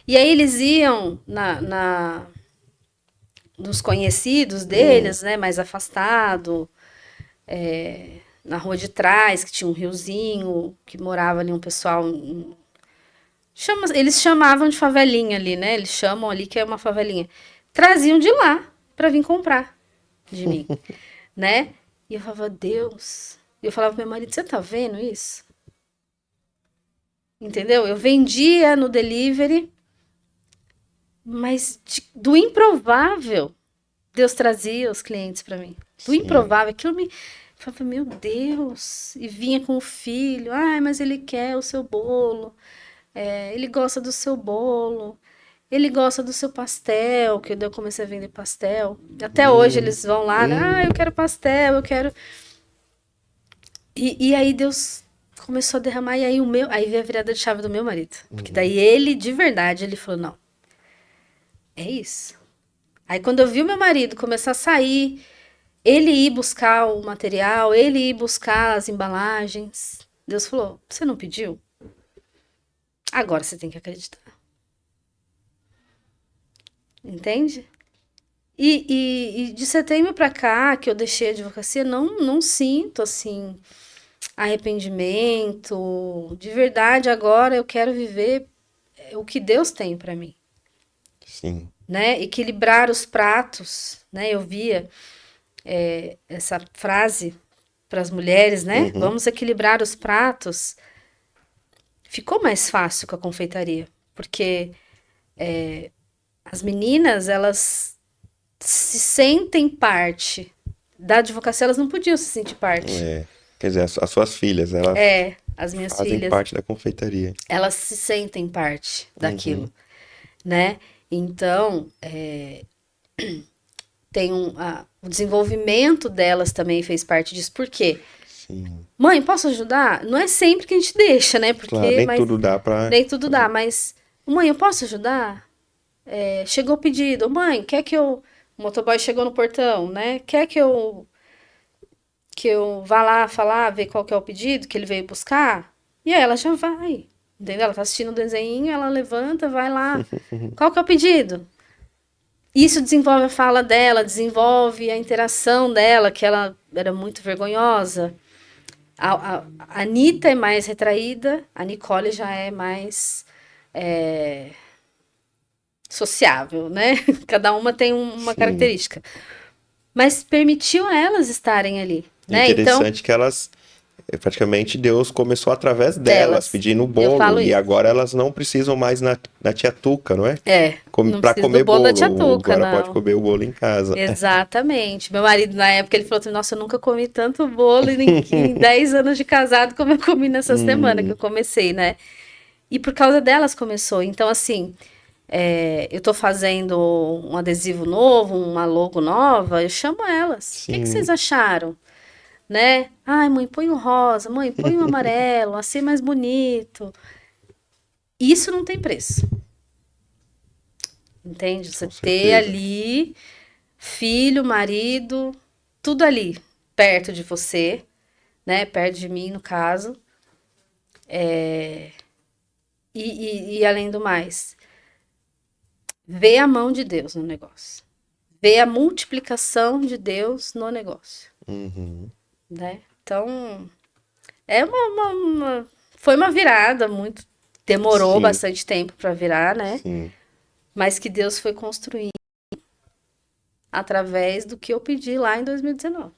E aí eles iam nos conhecidos deles, né, mais afastado, na rua de trás, que tinha um riozinho, que morava ali um pessoal. Eles chamavam de favelinha ali, né? Eles chamam ali que é uma favelinha. Traziam de lá para vir comprar de mim, né? E eu falava, Deus. E eu falava pro meu marido, você tá vendo isso? Entendeu? Eu vendia no delivery, mas do improvável, Deus trazia os clientes para mim. Do Sim. improvável, aquilo me. Eu falava, meu Deus. E vinha com o filho, ai, mas ele quer o seu bolo. Ele gosta do seu bolo. Ele gosta do seu pastel, que eu comecei a vender pastel. Até hoje eles vão lá, eu quero pastel, eu quero. E aí Deus começou a derramar, e aí aí veio a virada de chave do meu marido. Porque daí ele, de verdade, ele falou, não, é isso. Aí quando eu vi o meu marido começar a sair ele ir buscar o material, ele ir buscar as embalagens. Deus falou, você não pediu? Agora você tem que acreditar. Entende? E de setembro para cá, que eu deixei a advocacia, não sinto, assim, arrependimento. De verdade, agora eu quero viver o que Deus tem para mim. Sim. Né? Equilibrar os pratos, né? Eu via essa frase para as mulheres, né? Uhum. Vamos equilibrar os pratos. Ficou mais fácil com a confeitaria, porque as meninas, elas se sentem parte da advocacia, elas não podiam se sentir parte. Quer dizer, as suas filhas, elas As minhas fazem filhas, parte da confeitaria. elas se sentem parte daquilo, né? Então, tem o desenvolvimento delas também fez parte disso. Por quê? Sim. Mãe, posso ajudar? Não é sempre que a gente deixa, né? Porque, Claro, nem tudo dá pra... nem tudo dá, mas... Mãe, eu posso ajudar? Chegou o pedido. Mãe, quer que eu... O motoboy chegou no portão, né? Quer que eu vá lá falar, ver qual que é o pedido que ele veio buscar? E aí ela já vai, entendeu? Ela tá assistindo o desenho, ela levanta, vai lá. Qual que é o pedido? Isso desenvolve a fala dela, desenvolve a interação dela, que ela era muito vergonhosa. A Anitta é mais retraída, a Nicole já é mais sociável, né? Cada uma tem uma característica. Mas permitiu a elas estarem ali, né? Interessante que elas... Praticamente Deus começou através delas, pedindo bolo. E agora elas não precisam mais na tia Tuca, não é? Não pra precisa comer do bolo da tia bolo. Tuca, Agora não. pode comer o bolo em casa. Exatamente. Meu marido, na época, ele falou assim, nossa, eu nunca comi tanto bolo em 10 anos de casado como eu comi nessa semana que eu comecei, né? E por causa delas começou. Então, assim, eu tô fazendo um adesivo novo, uma logo nova, eu chamo elas. O que vocês acharam? Né? Ai, mãe, põe o rosa, mãe, põe o amarelo, assim mais bonito. Isso não tem preço. Entende? Você ter ali filho, marido, tudo ali, perto de você, né? Perto de mim, no caso. E além do mais, ver a mão de Deus no negócio. Ver a multiplicação de Deus no negócio. Né? Então, foi uma virada muito... Demorou bastante tempo para virar, né? Sim. Mas que Deus foi construindo através do que eu pedi lá em 2019.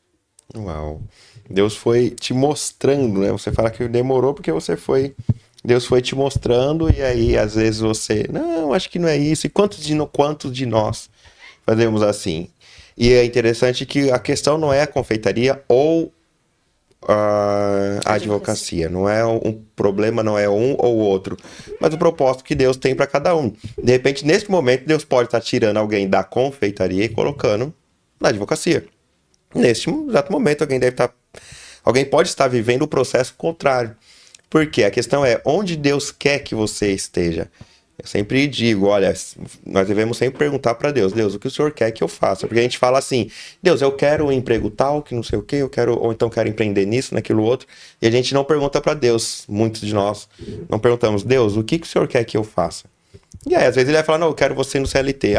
Uau. Deus foi te mostrando, né? Você fala que demorou porque Deus foi te mostrando e aí às vezes você, não, acho que não é isso. E quantos de nós fazemos assim? E é interessante que a questão não é a confeitaria ou a advocacia. Não é um problema, não é um ou outro, mas o propósito que Deus tem para cada um. De repente, nesse momento, Deus pode estar tirando alguém da confeitaria e colocando na advocacia. Neste exato momento, alguém pode estar vivendo o processo contrário. Porque a questão é onde Deus quer que você esteja. Eu sempre digo, olha, nós devemos sempre perguntar para Deus, Deus, o que o Senhor quer que eu faça? Porque a gente fala assim, Deus, eu quero um emprego tal, que não sei o quê, ou então quero empreender nisso, naquilo outro, e a gente não pergunta para Deus, muitos de nós, não perguntamos, Deus, o que o Senhor quer que eu faça? E aí, às vezes ele vai falar, não, eu quero você no CLT,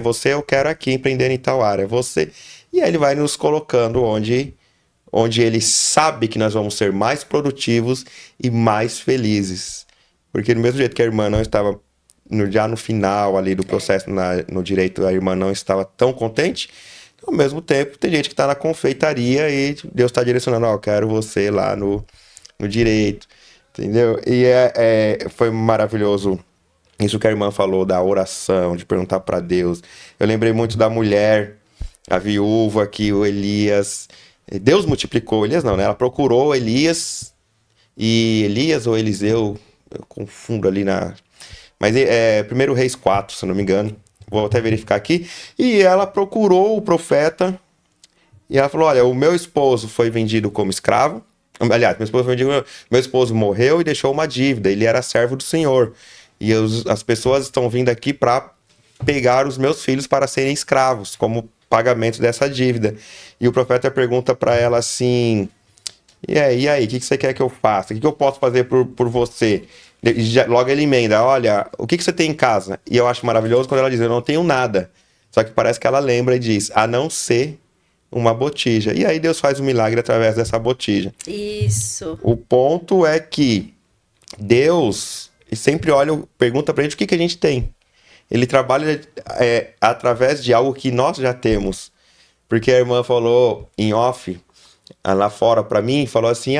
você eu quero aqui empreender em tal área, você... E aí ele vai nos colocando onde ele sabe que nós vamos ser mais produtivos e mais felizes. Porque do mesmo jeito que a irmã não estava, já no final ali do processo no direito, a irmã não estava tão contente, ao mesmo tempo tem gente que está na confeitaria e Deus está direcionando, eu quero você lá no direito, entendeu? E foi maravilhoso isso que a irmã falou da oração, de perguntar para Deus. Eu lembrei muito da mulher, a viúva, que o Elias... Deus multiplicou Elias, não, né? Ela procurou Elias ou Eliseu, eu confundo ali mas 1 Reis 4, se não me engano. Vou até verificar aqui. E ela procurou o profeta e ela falou, olha, o meu esposo foi vendido como escravo. Aliás, meu esposo morreu e deixou uma dívida. Ele era servo do Senhor. E as pessoas estão vindo aqui para pegar os meus filhos para serem escravos, como pagamento dessa dívida. E o profeta pergunta para ela assim: e aí, o que você quer que eu faça? O que eu posso fazer por você? Logo ele emenda: olha, o que você tem em casa? E eu acho maravilhoso quando ela diz: eu não tenho nada. Só que parece que ela lembra e diz: a não ser uma botija. E aí Deus faz um milagre através dessa botija. Isso. O ponto é que Deus sempre olha, pergunta pra gente o que a gente tem. Ele trabalha através de algo que nós já temos. Porque a irmã falou em off, lá fora pra mim, falou assim: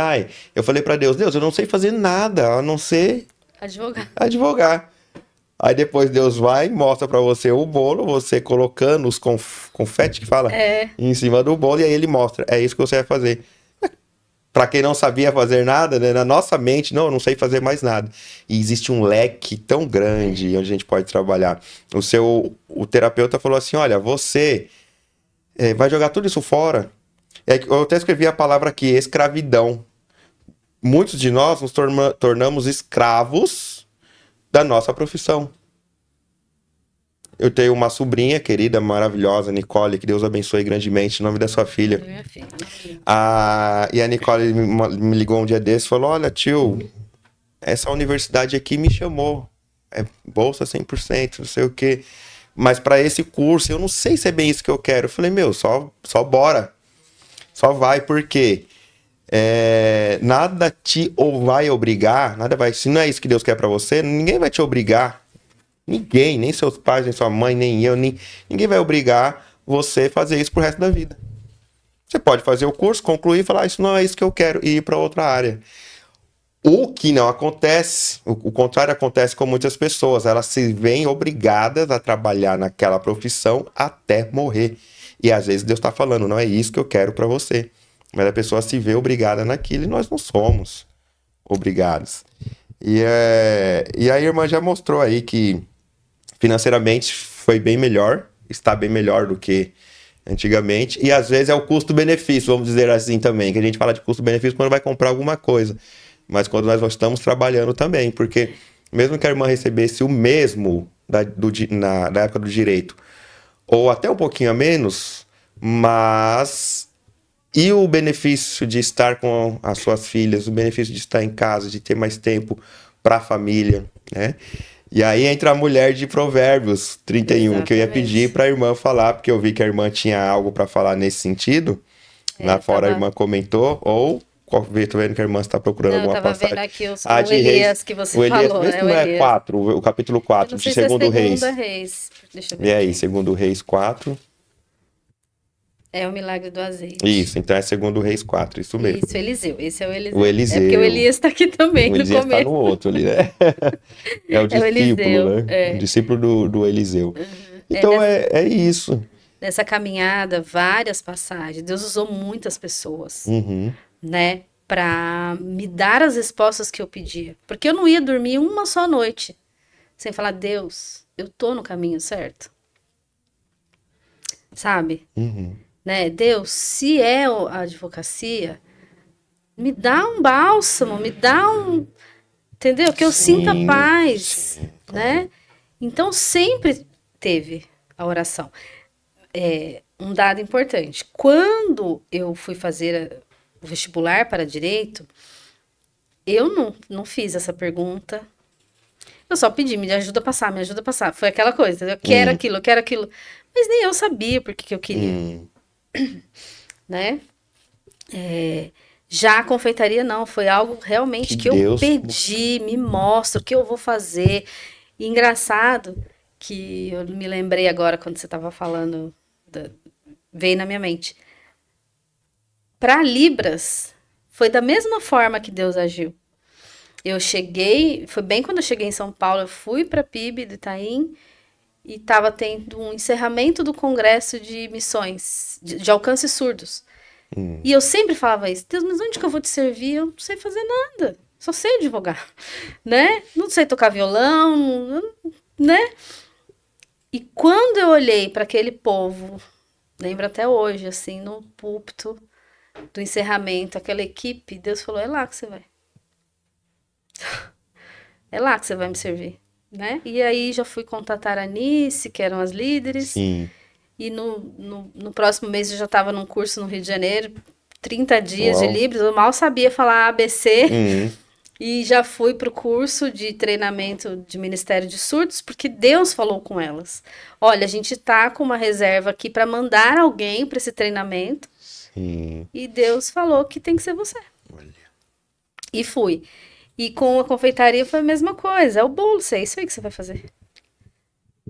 eu falei pra Deus, eu não sei fazer nada, a não ser advogar. Aí depois Deus vai e mostra pra você o bolo, você colocando os confete que fala em cima do bolo, e aí ele mostra, é isso que você vai fazer. Pra quem não sabia fazer nada, né, na nossa mente, não, eu não sei fazer mais nada. E existe um leque tão grande onde a gente pode trabalhar. O terapeuta falou assim: olha, você vai jogar tudo isso fora. Eu até escrevi a palavra aqui, escravidão. Muitos de nós nos tornamos escravos da nossa profissão. Eu tenho uma sobrinha querida, maravilhosa, Nicole, que Deus abençoe grandemente o nome da sua filha. Minha filha. E a Nicole me ligou um dia desse e falou: olha, tio, essa universidade aqui me chamou. É bolsa 100%, não sei o quê. Mas para esse curso, eu não sei se é bem isso que eu quero. Eu falei: só bora. Só vai, porque nada te vai obrigar, se não é isso que Deus quer para você, ninguém vai te obrigar. Ninguém, nem seus pais, nem sua mãe, nem eu, ninguém vai obrigar você a fazer isso pro resto da vida. Você pode fazer o curso, concluir e falar: isso não é isso que eu quero, e ir para outra área. O que não acontece, o contrário acontece com muitas pessoas. Elas se veem obrigadas a trabalhar naquela profissão até morrer. E às vezes Deus está falando: não é isso que eu quero para você. Mas a pessoa se vê obrigada naquilo e nós não somos obrigados. E a irmã já mostrou aí que financeiramente foi bem melhor, está bem melhor do que antigamente. E às vezes é o custo-benefício, vamos dizer assim também, que a gente fala de custo-benefício quando vai comprar alguma coisa. Mas quando nós estamos trabalhando também, porque mesmo que a irmã recebesse o mesmo na época do direito, ou até um pouquinho a menos, mas... E o benefício de estar com as suas filhas, o benefício de estar em casa, de ter mais tempo para a família, né? E aí entra a mulher de Provérbios 31, exatamente, que eu ia pedir para a irmã falar, porque eu vi que a irmã tinha algo para falar nesse sentido. Lá fora a irmã comentou, ou... Tô vendo que a irmã está procurando alguma passagem. Eu tava vendo aqui o Elias que você falou. Vê se não é 4, o capítulo 4 de Segundo Reis. Deixa eu ver. E aí, Segundo Reis 4. É o milagre do azeite. Isso, então é Segundo Reis 4, isso mesmo. Isso, Eliseu. Esse é o Eliseu. O Eliseu. É porque o Elias está aqui também no começo. O Elias está no outro ali, né? É o discípulo, né? O discípulo do Eliseu. Uhum. Então é isso. Nessa caminhada, várias passagens. Deus usou muitas pessoas, né? Para me dar as respostas que eu pedia. Porque eu não ia dormir uma só noite sem falar: Deus, eu tô no caminho certo. Sabe? Né? Deus, se é a advocacia, me dá um bálsamo, me dá um... Entendeu? Que eu sinta paz, né? Então, sempre teve a oração. Um dado importante. Quando eu fui fazer o vestibular para direito, eu não fiz essa pergunta. Eu só pedi: me ajuda a passar, me ajuda a passar. Foi aquela coisa: eu quero aquilo, eu quero aquilo. Mas nem eu sabia por que eu queria. Né? Já a confeitaria não, foi algo realmente que eu pedi, me mostra o que eu vou fazer. E engraçado que eu me lembrei agora quando você estava falando, veio na minha mente. Para Libras, foi da mesma forma que Deus agiu. Eu cheguei, foi bem quando eu cheguei em São Paulo, eu fui para a PIB do Itaim e estava tendo um encerramento do congresso de missões, de alcance surdos. E eu sempre falava isso: Deus, mas onde que eu vou te servir? Eu não sei fazer nada, só sei advogar, né? Não sei tocar violão, né? E quando eu olhei para aquele povo, lembro até hoje, assim, no púlpito do encerramento, aquela equipe, Deus falou: é lá que você vai. É lá que você vai me servir, né? E aí já fui contatar a Anice, que eram as líderes. Sim. E no próximo mês eu já estava num curso no Rio de Janeiro, 30 dias de Libras, eu mal sabia falar ABC. E já fui para o curso de treinamento de Ministério de Surdos, porque Deus falou com elas. Olha, a gente tá com uma reserva aqui para mandar alguém para esse treinamento. Sim. E Deus falou que tem que ser você. Olha. E fui. E com a confeitaria foi a mesma coisa. É o bolo, é isso aí que você vai fazer.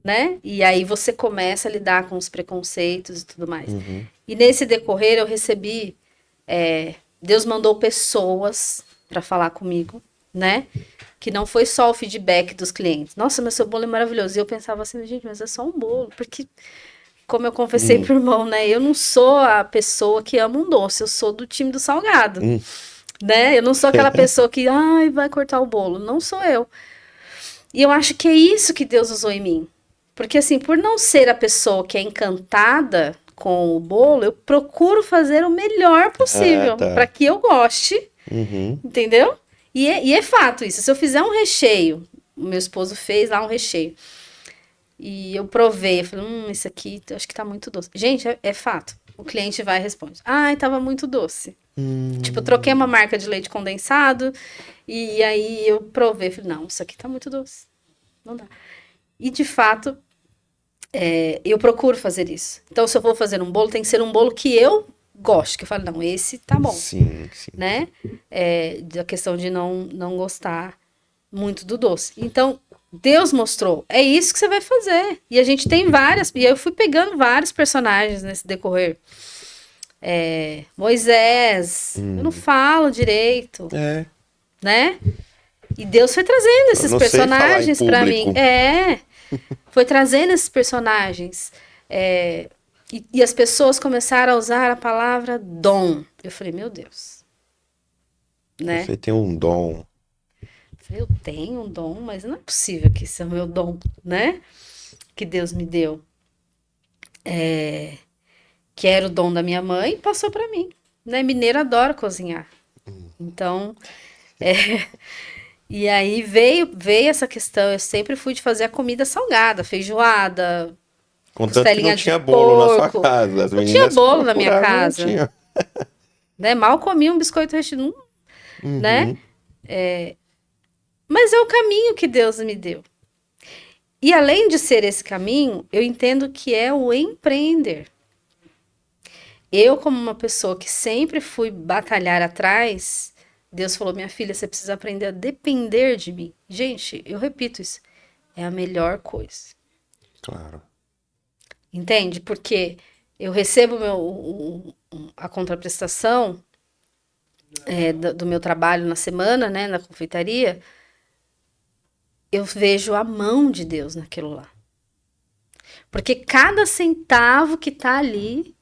Né? E aí você começa a lidar com os preconceitos e tudo mais. E nesse decorrer eu recebi... Deus mandou pessoas para falar comigo, né? Que não foi só o feedback dos clientes. Nossa, mas seu bolo é maravilhoso. E eu pensava assim, gente, mas é só um bolo. Porque, como eu confessei pro irmão, né? Eu não sou a pessoa que ama um doce. Eu sou do time do salgado. Né? Eu não sou aquela pessoa que, vai cortar o bolo. Não sou eu. E eu acho que é isso que Deus usou em mim. Porque, assim, por não ser a pessoa que é encantada com o bolo, eu procuro fazer o melhor possível para que eu goste. Entendeu? E é fato isso. Se eu fizer um recheio, o meu esposo fez lá um recheio, e eu provei, eu falei, esse aqui acho que tá muito doce. Gente, é fato. O cliente vai e responde, tava muito doce. Tipo, eu troquei uma marca de leite condensado, e aí eu provei, falei, não, isso aqui tá muito doce. Não dá. E de fato, eu procuro fazer isso. Então, se eu vou fazer um bolo, tem que ser um bolo que eu gosto, que eu falo, não, esse tá bom. Sim. Né? A questão de não gostar muito do doce. Então, Deus mostrou, é isso que você vai fazer. E a gente tem várias, e eu fui pegando vários personagens nesse decorrer. Moisés, eu não falo direito. Né? E Deus foi trazendo esses personagens para mim. Foi trazendo esses personagens. E as pessoas começaram a usar a palavra dom. Eu falei, meu Deus. Né? Você tem um dom. Eu tenho um dom, mas não é possível que esse é o meu dom, né? Que Deus me deu. Que era o dom da minha mãe, passou para mim. Né? Mineiro adora cozinhar. Então, e aí veio essa questão. Eu sempre fui de fazer a comida salgada, feijoada, Contanto que não tinha bolo na sua casa. As não tinha bolo na minha casa. Né? Mal comi um biscoito recheado. Né? Mas é o caminho que Deus me deu. E além de ser esse caminho, eu entendo que é o empreender. Eu, como uma pessoa que sempre fui batalhar atrás, Deus falou, minha filha, você precisa aprender a depender de mim. Gente, eu repito isso. É a melhor coisa. Claro. Entende? Porque eu recebo a contraprestação do meu trabalho na semana, né, na confeitaria, eu vejo a mão de Deus naquilo lá. Porque cada centavo que tá ali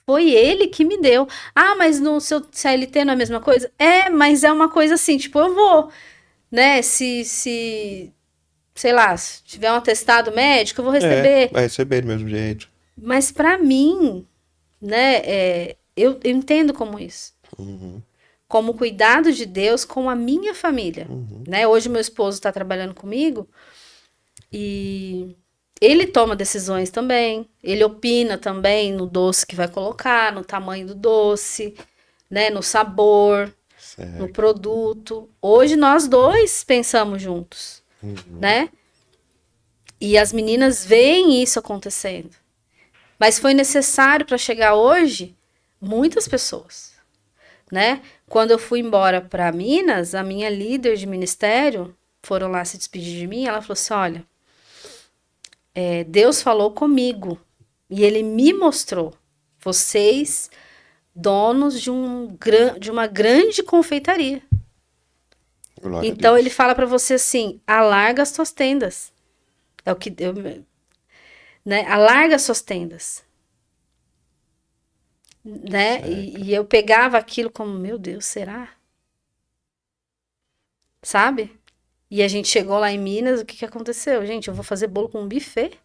foi Ele que me deu. Mas no seu CLT não é a mesma coisa? Mas é uma coisa assim, tipo, eu vou, né, se sei lá, se tiver um atestado médico, eu vou receber. Vai receber do mesmo jeito. Mas para mim, né, eu entendo como isso. Como cuidado de Deus com a minha família. Né? Hoje meu esposo está trabalhando comigo e ele toma decisões também. Ele opina também no doce que vai colocar, no tamanho do doce, né, no sabor, no produto. Hoje nós dois pensamos juntos. Né? E as meninas veem isso acontecendo. Mas foi necessário para chegar hoje muitas pessoas, né? Quando eu fui embora para Minas, a minha líder de ministério foram lá se despedir de mim. Ela falou assim, olha, Deus falou comigo e Ele me mostrou vocês donos de uma grande confeitaria. Glória então Ele fala para você assim, alarga as tuas tendas. É o que eu, né? Alarga as suas tendas. Né? E eu pegava aquilo como, meu Deus, será? Sabe? E a gente chegou lá em Minas, o que aconteceu? Gente, eu vou fazer bolo com um buffet.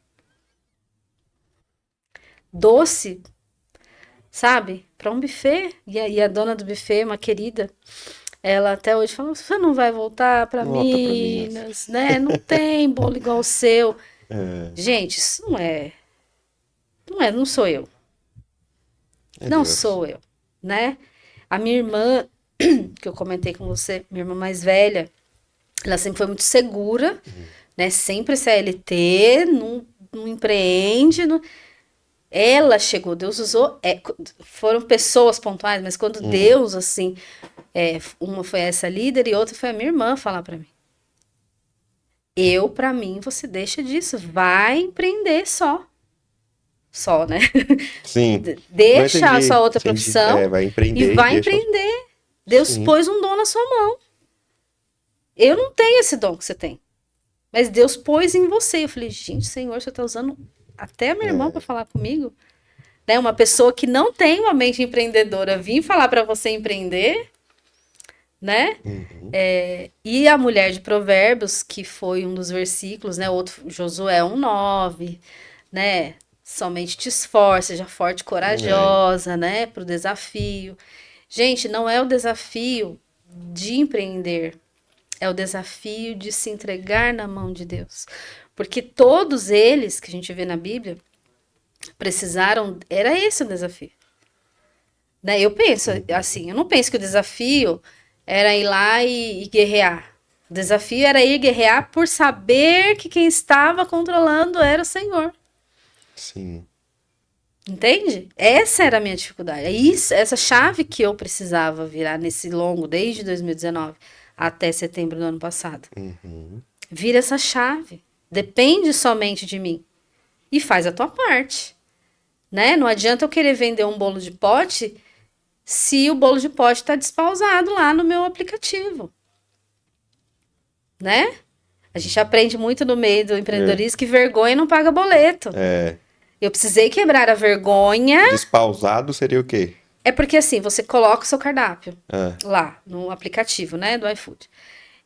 Doce, sabe? Para um buffet. E a dona do buffet, uma querida, ela até hoje falou, você não vai voltar para Minas, né? Não tem bolo igual o seu. Gente, isso não não sou eu. Não Deus. sou eu, né? A minha irmã, que eu comentei com você, minha irmã mais velha, ela sempre foi muito segura, né? Sempre CLT, não empreende. Ela chegou, Deus usou, foram pessoas pontuais, mas quando Deus, assim, uma foi essa líder e outra foi a minha irmã falar pra mim. Pra mim, você deixa disso, vai empreender só. Só, né? Sim. Deixa Não a sua outra entendi. profissão Vai empreender e vai deixa... empreender. Deus Sim. pôs um dom na sua mão. Eu não tenho esse dom que você tem. Mas Deus pôs em você. Eu falei, gente, Senhor, você tá usando até a minha irmã para falar comigo? Né? Uma pessoa que não tem uma mente empreendedora vir falar para você empreender, né? E a mulher de Provérbios, que foi um dos versículos, né? Outro, Josué 1:9, né? Somente te esforça, seja forte e corajosa, né? Para o desafio. Gente, não é o desafio de empreender, é o desafio de se entregar na mão de Deus. Porque todos eles que a gente vê na Bíblia precisaram, era esse o desafio. Né? Eu penso assim, eu não penso que o desafio era ir lá e guerrear. O desafio era ir guerrear por saber que quem estava controlando era o Senhor. Sim. Entende? Essa era a minha dificuldade. É isso, essa chave que eu precisava virar nesse longo, desde 2019 até setembro do ano passado. Vira essa chave. Depende somente de mim. E faz a tua parte. Né? Não adianta eu querer vender um bolo de pote se o bolo de pote está despausado lá no meu aplicativo. Né? A gente aprende muito no meio do empreendedorismo que vergonha não paga boleto. Eu precisei quebrar a vergonha. Despausado seria o quê? É porque assim, você coloca o seu cardápio lá no aplicativo, né, do iFood.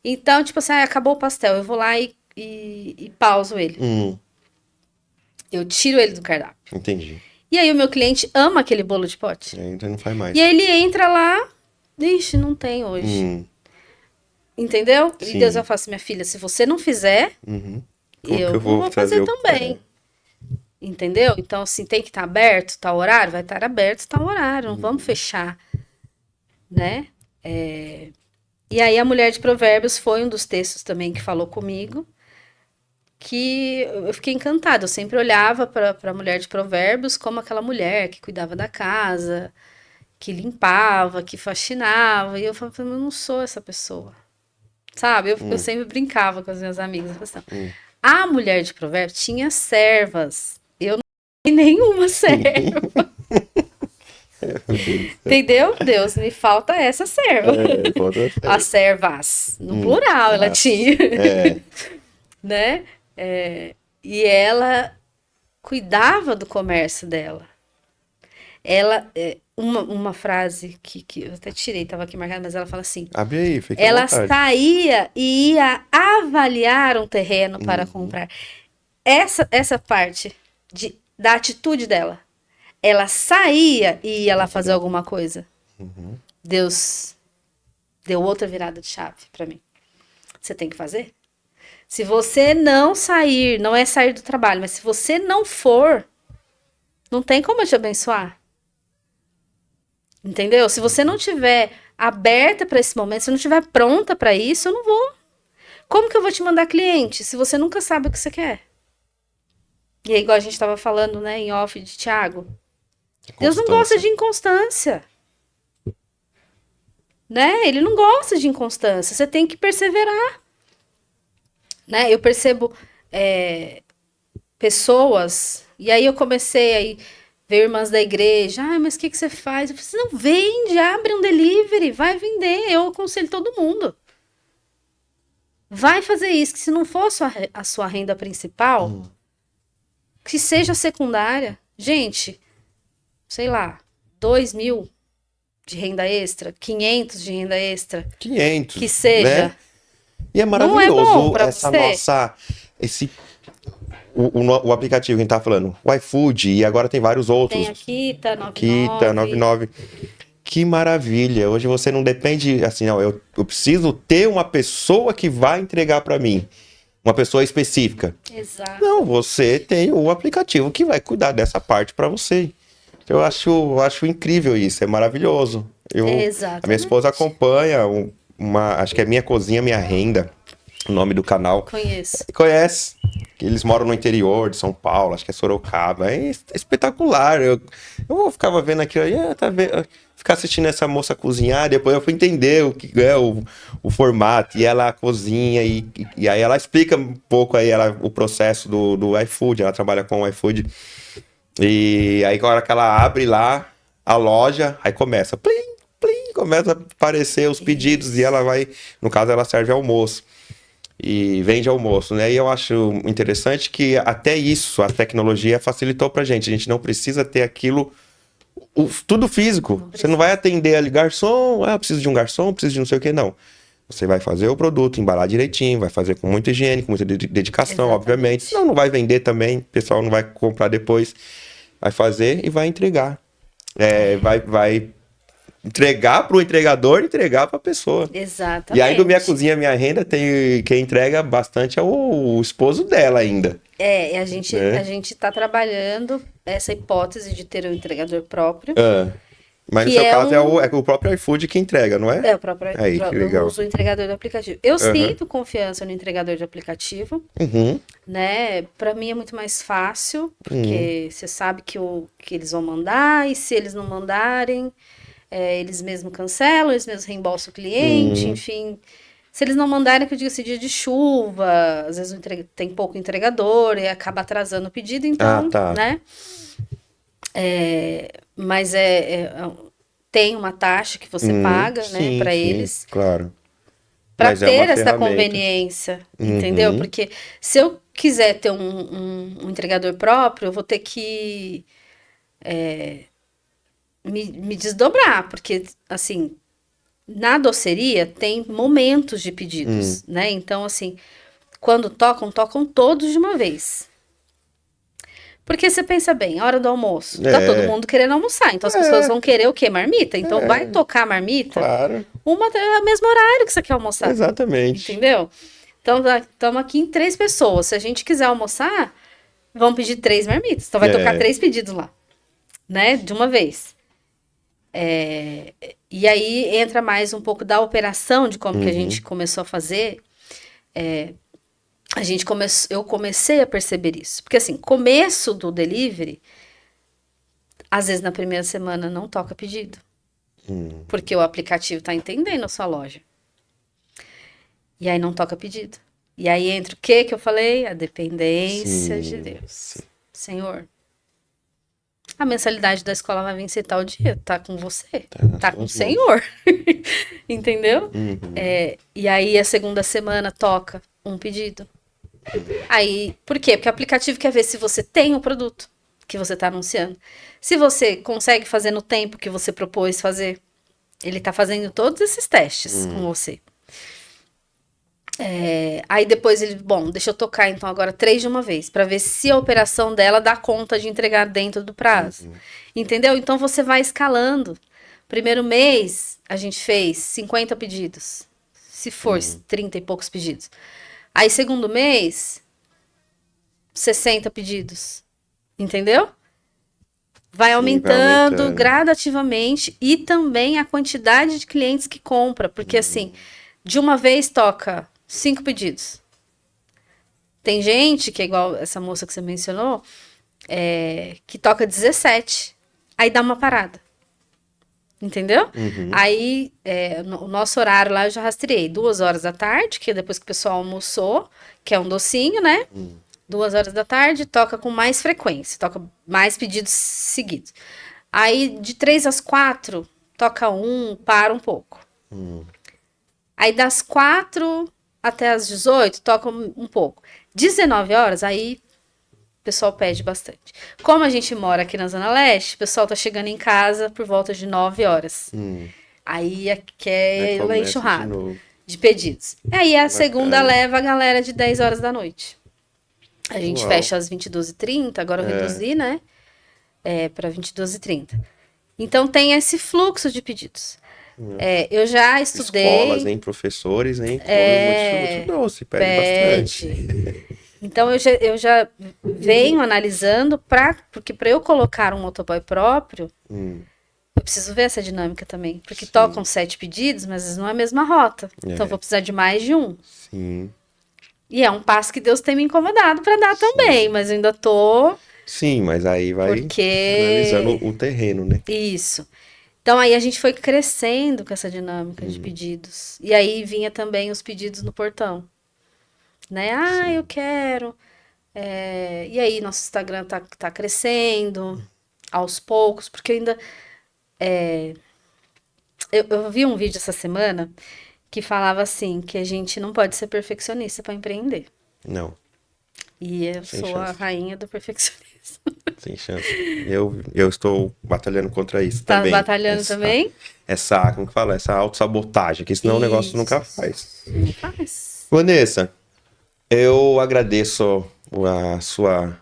Então, tipo assim, acabou o pastel, eu vou lá e pauso ele. Eu tiro ele do cardápio. Entendi. E aí o meu cliente ama aquele bolo de pote. Então não faz mais. E aí ele entra lá, ixi, não tem hoje. Entendeu? Sim. E Deus vai falar assim, minha filha, se você não fizer, eu vou fazer também. Entendeu? Então, assim, tem que estar aberto, tá horário? Vai estar aberto, tá horário. Não vamos fechar. Né? E aí, a mulher de Provérbios foi um dos textos também que falou comigo. Que eu fiquei encantada. Eu sempre olhava para a mulher de Provérbios como aquela mulher que cuidava da casa, que limpava, que faxinava. E eu falava, eu não sou essa pessoa. Sabe? Eu sempre brincava com as minhas amigas. A mulher de Provérbios tinha servas. Eu não tenho nenhuma serva. Entendeu? Deus, me falta essa serva. As servas. No plural, ela tinha. Né? E ela cuidava do comércio dela. Ela, uma frase que eu até tirei, estava aqui marcada, mas ela fala assim: abre aí, fica ela saía e ia avaliar um terreno para comprar. Essa parte da atitude dela. Ela saía e ia lá fazer alguma coisa. Deus deu outra virada de chave para mim. Você tem que fazer? Se você não sair, não é sair do trabalho, mas se você não for, não tem como eu te abençoar. Entendeu? Se você não tiver aberta para esse momento, se não estiver pronta para isso, eu não vou. Como que eu vou te mandar cliente se você nunca sabe o que você quer? E aí, igual a gente estava falando, né, em off de Thiago, Deus não gosta de inconstância. Né? Ele não gosta de inconstância. Você tem que perseverar. Né? Eu percebo pessoas, e aí eu comecei a ver irmãs da igreja, mas o que você faz? Eu falei assim, não, vende, abre um delivery, vai vender, eu aconselho todo mundo. Vai fazer isso, que se não for a sua renda principal, que seja secundária. Gente, sei lá, 2.000 de renda extra, 500 de renda extra. 500, que seja. Né? E é maravilhoso não é bom pra essa você? nossa... O aplicativo que a gente tá falando, o iFood, e agora tem vários outros. Tem a Kita, 99. Kita, 99. Que maravilha. Hoje você não depende assim, não, eu preciso ter uma pessoa que vai entregar para mim. uma pessoa específica. Exato. Não, você tem o aplicativo que vai cuidar dessa parte para você. Eu acho incrível isso, é maravilhoso. A minha esposa acompanha acho que é Minha Cozinha, Minha Renda, o nome do canal. Conheço. Conhece. Eles moram no interior de São Paulo, acho que é Sorocaba. É espetacular. Eu ficava vendo aquilo aí, ficar assistindo essa moça cozinhar, depois eu fui entender o que é o formato, e ela cozinha, e aí ela explica um pouco aí o processo do iFood, ela trabalha com o iFood. E aí, na hora que ela abre lá a loja, aí começa, plim, plim, começa a aparecer os pedidos e ela vai, no caso, ela serve almoço e vende almoço, né? E eu acho interessante que até isso, a tecnologia facilitou pra gente. A gente não precisa ter aquilo, tudo físico. Você não vai atender ali, garçom, eu preciso de um garçom, preciso de não sei o que, não. Você vai fazer o produto, embalar direitinho, vai fazer com muita higiene, com muita dedicação, Exatamente. obviamente. Senão não vai vender também, o pessoal não vai comprar depois. Vai fazer e vai entregar. Vai entregar para o entregador e entregar para a pessoa. Exatamente. E aí do Minha Cozinha, Minha Renda, quem entrega bastante é o esposo dela ainda. A gente tá trabalhando essa hipótese de ter um entregador próprio. Mas no seu caso é o próprio iFood que entrega, não é? É o próprio. Aí, que legal. Eu uso o entregador do aplicativo. Eu sinto confiança no entregador de aplicativo, né? Para mim é muito mais fácil, porque você sabe que eles vão mandar, e se eles não mandarem, eles mesmos cancelam, eles mesmos reembolsam o cliente, enfim. Se eles não mandarem, que eu digo esse dia de chuva, às vezes tem pouco entregador e acaba atrasando o pedido, então, né? Mas tem uma taxa que você paga, né, para eles. Claro. Para ter essa conveniência, entendeu? Porque se eu quiser ter um entregador próprio, eu vou ter que me desdobrar, porque, assim, na doceria tem momentos de pedidos, né? Então, assim, quando tocam todos de uma vez. Porque você pensa bem, a hora do almoço, tá todo mundo querendo almoçar, então as pessoas vão querer o quê? Marmita? Então vai tocar marmita, claro. É o mesmo horário que você quer almoçar. Exatamente. Entendeu? Então, estamos aqui em 3 pessoas. Se a gente quiser almoçar, vamos pedir 3 marmitas. Então vai tocar 3 pedidos lá, né? De uma vez. E aí entra mais um pouco da operação, de como que a gente começou a fazer. Eu comecei a perceber isso. Porque assim, começo do delivery, às vezes na primeira semana não toca pedido. Porque o aplicativo está entendendo a sua loja. E aí não toca pedido. E aí entra o que eu falei? A dependência de Deus. Sim. Senhor, a mensalidade da escola vai vencer tal dia. Tá com você. Tá com o Senhor. Entendeu? E aí a segunda semana toca um pedido. Aí, por quê? Porque o aplicativo quer ver se você tem o produto que você está anunciando. Se você consegue fazer no tempo que você propôs fazer, ele está fazendo todos esses testes com você. Aí depois deixa eu tocar então agora 3 de uma vez, para ver se a operação dela dá conta de entregar dentro do prazo. Entendeu? Então você vai escalando. Primeiro mês, a gente fez 50 pedidos. Se for 30 e poucos pedidos. Aí, segundo mês, 60 pedidos. Entendeu? Vai aumentando gradativamente e também a quantidade de clientes que compra. Porque, assim, de uma vez toca 5 pedidos. Tem gente, que é igual essa moça que você mencionou, que toca 17. Aí dá uma parada. Entendeu? Aí, o nosso horário lá eu já rastreei. 2 horas da tarde, que é depois que o pessoal almoçou, que é um docinho, né? 2 horas da tarde, toca com mais frequência, toca mais pedidos seguidos. Aí, de 3 às 4, toca para um pouco. Aí, das 4 até as 18, toca um pouco. 19 horas, aí o pessoal pede bastante. Como a gente mora aqui na Zona Leste, o pessoal tá chegando em casa por volta de 9 horas. Aí quer enxurrada de pedidos. Aí a segunda leva a galera de 10 horas da noite. A gente fecha às 22h30, agora eu reduzi, né? Para 22h30. Então tem esse fluxo de pedidos. Eu já estudei. Escolas, hein? Professores, hein? Muito doce, pede bastante. Então, eu já venho analisando, porque para eu colocar um motoboy próprio, eu preciso ver essa dinâmica também. Porque tocam 7 pedidos, mas não é a mesma rota. Então, eu vou precisar de mais de um. Sim. E é um passo que Deus tem me incomodado para dar também, mas eu ainda tô... Sim, mas aí vai analisando o terreno, né? Isso. Então, aí a gente foi crescendo com essa dinâmica de pedidos. E aí vinha também os pedidos no portão. Né? Eu quero. E aí, nosso Instagram tá crescendo aos poucos, porque ainda... Eu vi um vídeo essa semana que falava assim, que a gente não pode ser perfeccionista para empreender. Não. E eu sou a rainha do perfeccionismo. Sem chance. Eu estou batalhando contra isso Tá também. batalhando também? Como que fala? Essa autossabotagem, que senão o negócio nunca faz. Não faz. Vanessa, eu agradeço a sua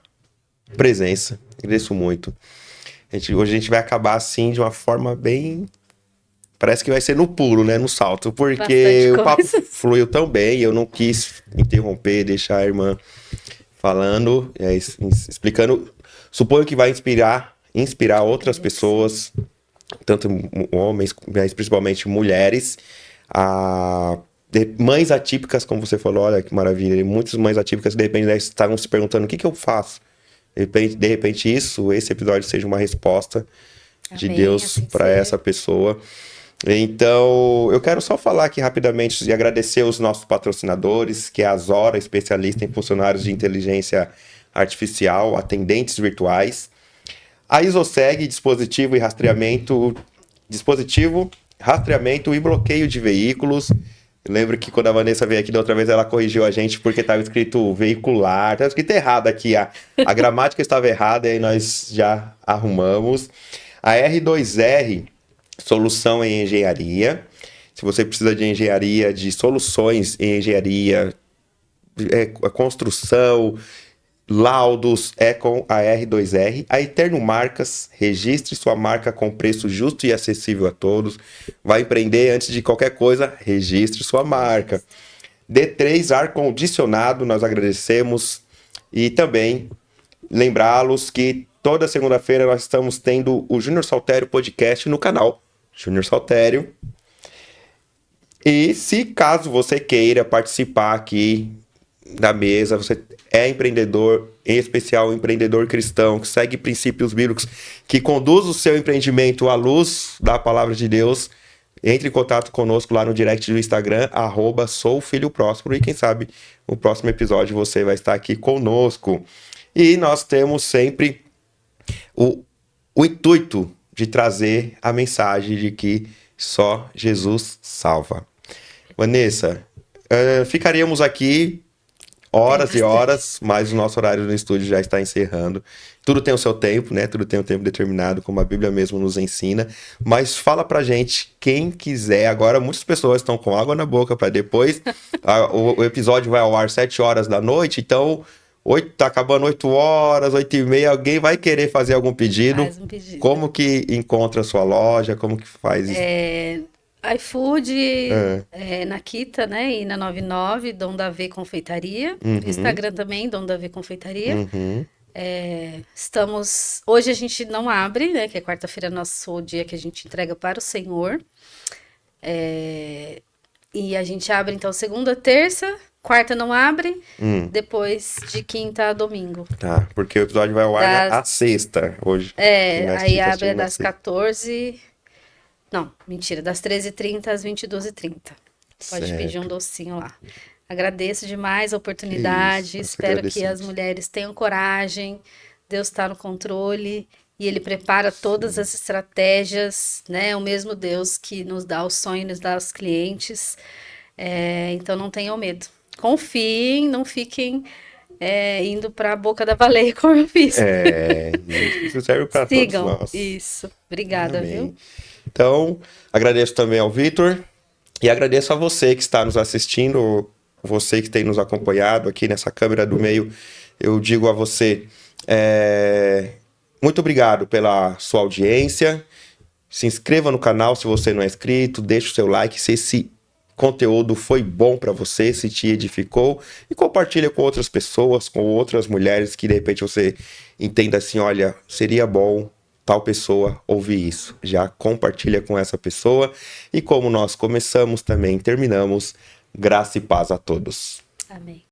presença. Agradeço muito. Hoje a gente vai acabar assim de uma forma bem... Parece que vai ser no pulo, né? No salto. Porque o papo fluiu tão bem, eu não quis interromper, deixar a irmã falando, explicando. Suponho que vai inspirar outras pessoas, tanto homens, mas principalmente mulheres, mães atípicas, como você falou, olha que maravilha. Muitas mães atípicas, de repente, estavam se perguntando o que eu faço. De repente, esse episódio seja uma resposta de Deus assim para essa pessoa. Então, eu quero só falar aqui rapidamente e agradecer os nossos patrocinadores, que é a Zora, especialista em funcionários de inteligência artificial, atendentes virtuais. A Isoseg, dispositivo, rastreamento e bloqueio de veículos. Eu lembro que quando a Vanessa veio aqui da outra vez, ela corrigiu a gente porque estava escrito veicular, estava escrito errado aqui, a gramática estava errada e aí nós já arrumamos. A R2R, solução em engenharia. Se você precisa de engenharia, de soluções em engenharia, construção, laudos, é com a R2R. A Eterno Marcas, registre sua marca com preço justo e acessível a todos. Vai empreender antes de qualquer coisa, registre sua marca. D3 Ar-Condicionado, nós agradecemos. E também lembrá-los que toda segunda-feira nós estamos tendo o Júnior Saltério Podcast no canal Júnior Saltério. E se caso você queira participar aqui da mesa, você é empreendedor, em especial empreendedor cristão, que segue princípios bíblicos, que conduz o seu empreendimento à luz da palavra de Deus, entre em contato conosco lá no direct do Instagram, @soufilhopróspero, e quem sabe no próximo episódio você vai estar aqui conosco. E nós temos sempre o intuito de trazer a mensagem de que só Jesus salva. Vanessa, ficaríamos aqui horas e horas, mas o nosso horário no estúdio já está encerrando. Tudo tem o seu tempo, né? Tudo tem um tempo determinado, como a Bíblia mesmo nos ensina. Mas fala pra gente, quem quiser. Agora, muitas pessoas estão com água na boca para depois. O episódio vai ao ar 7 horas da noite, então... tá acabando 8 horas, 8h30, alguém vai querer fazer algum pedido? Faz um pedido. Como que encontra a sua loja? Como que faz isso? iFood, Nakita, né? E na 99, Dom Davi Confeitaria. Instagram também, Dom Davi Confeitaria. Hoje a gente não abre, né? Que é quarta-feira, nosso dia que a gente entrega para o Senhor. E a gente abre, então, segunda, terça... Quarta não abre, depois de quinta a domingo. Tá, porque o episódio vai ao ar na sexta, hoje. Aí abre das 14... Não, mentira, das 13h30 às 22h30. Pode pedir um docinho lá. Agradeço demais a oportunidade, espero que as mulheres tenham coragem, Deus está no controle e Ele prepara todas as estratégias, né? O mesmo Deus que nos dá o sonho, nos dá os clientes, então não tenham medo. Confiem, não fiquem indo para a boca da baleia como eu fiz. Isso serve para todos nós. Isso. Obrigada, Amém. viu? Então, agradeço também ao Vitor e agradeço a você que está nos assistindo, você que tem nos acompanhado aqui nessa câmera do meio. Eu digo a você, muito obrigado pela sua audiência. Se inscreva no canal se você não é inscrito, deixa o seu like se esse conteúdo foi bom para você, se te edificou, e compartilha com outras pessoas, com outras mulheres que de repente você entenda assim, olha, seria bom tal pessoa ouvir isso. Já compartilha com essa pessoa, e como nós começamos, também terminamos. Graça e paz a todos. Amém.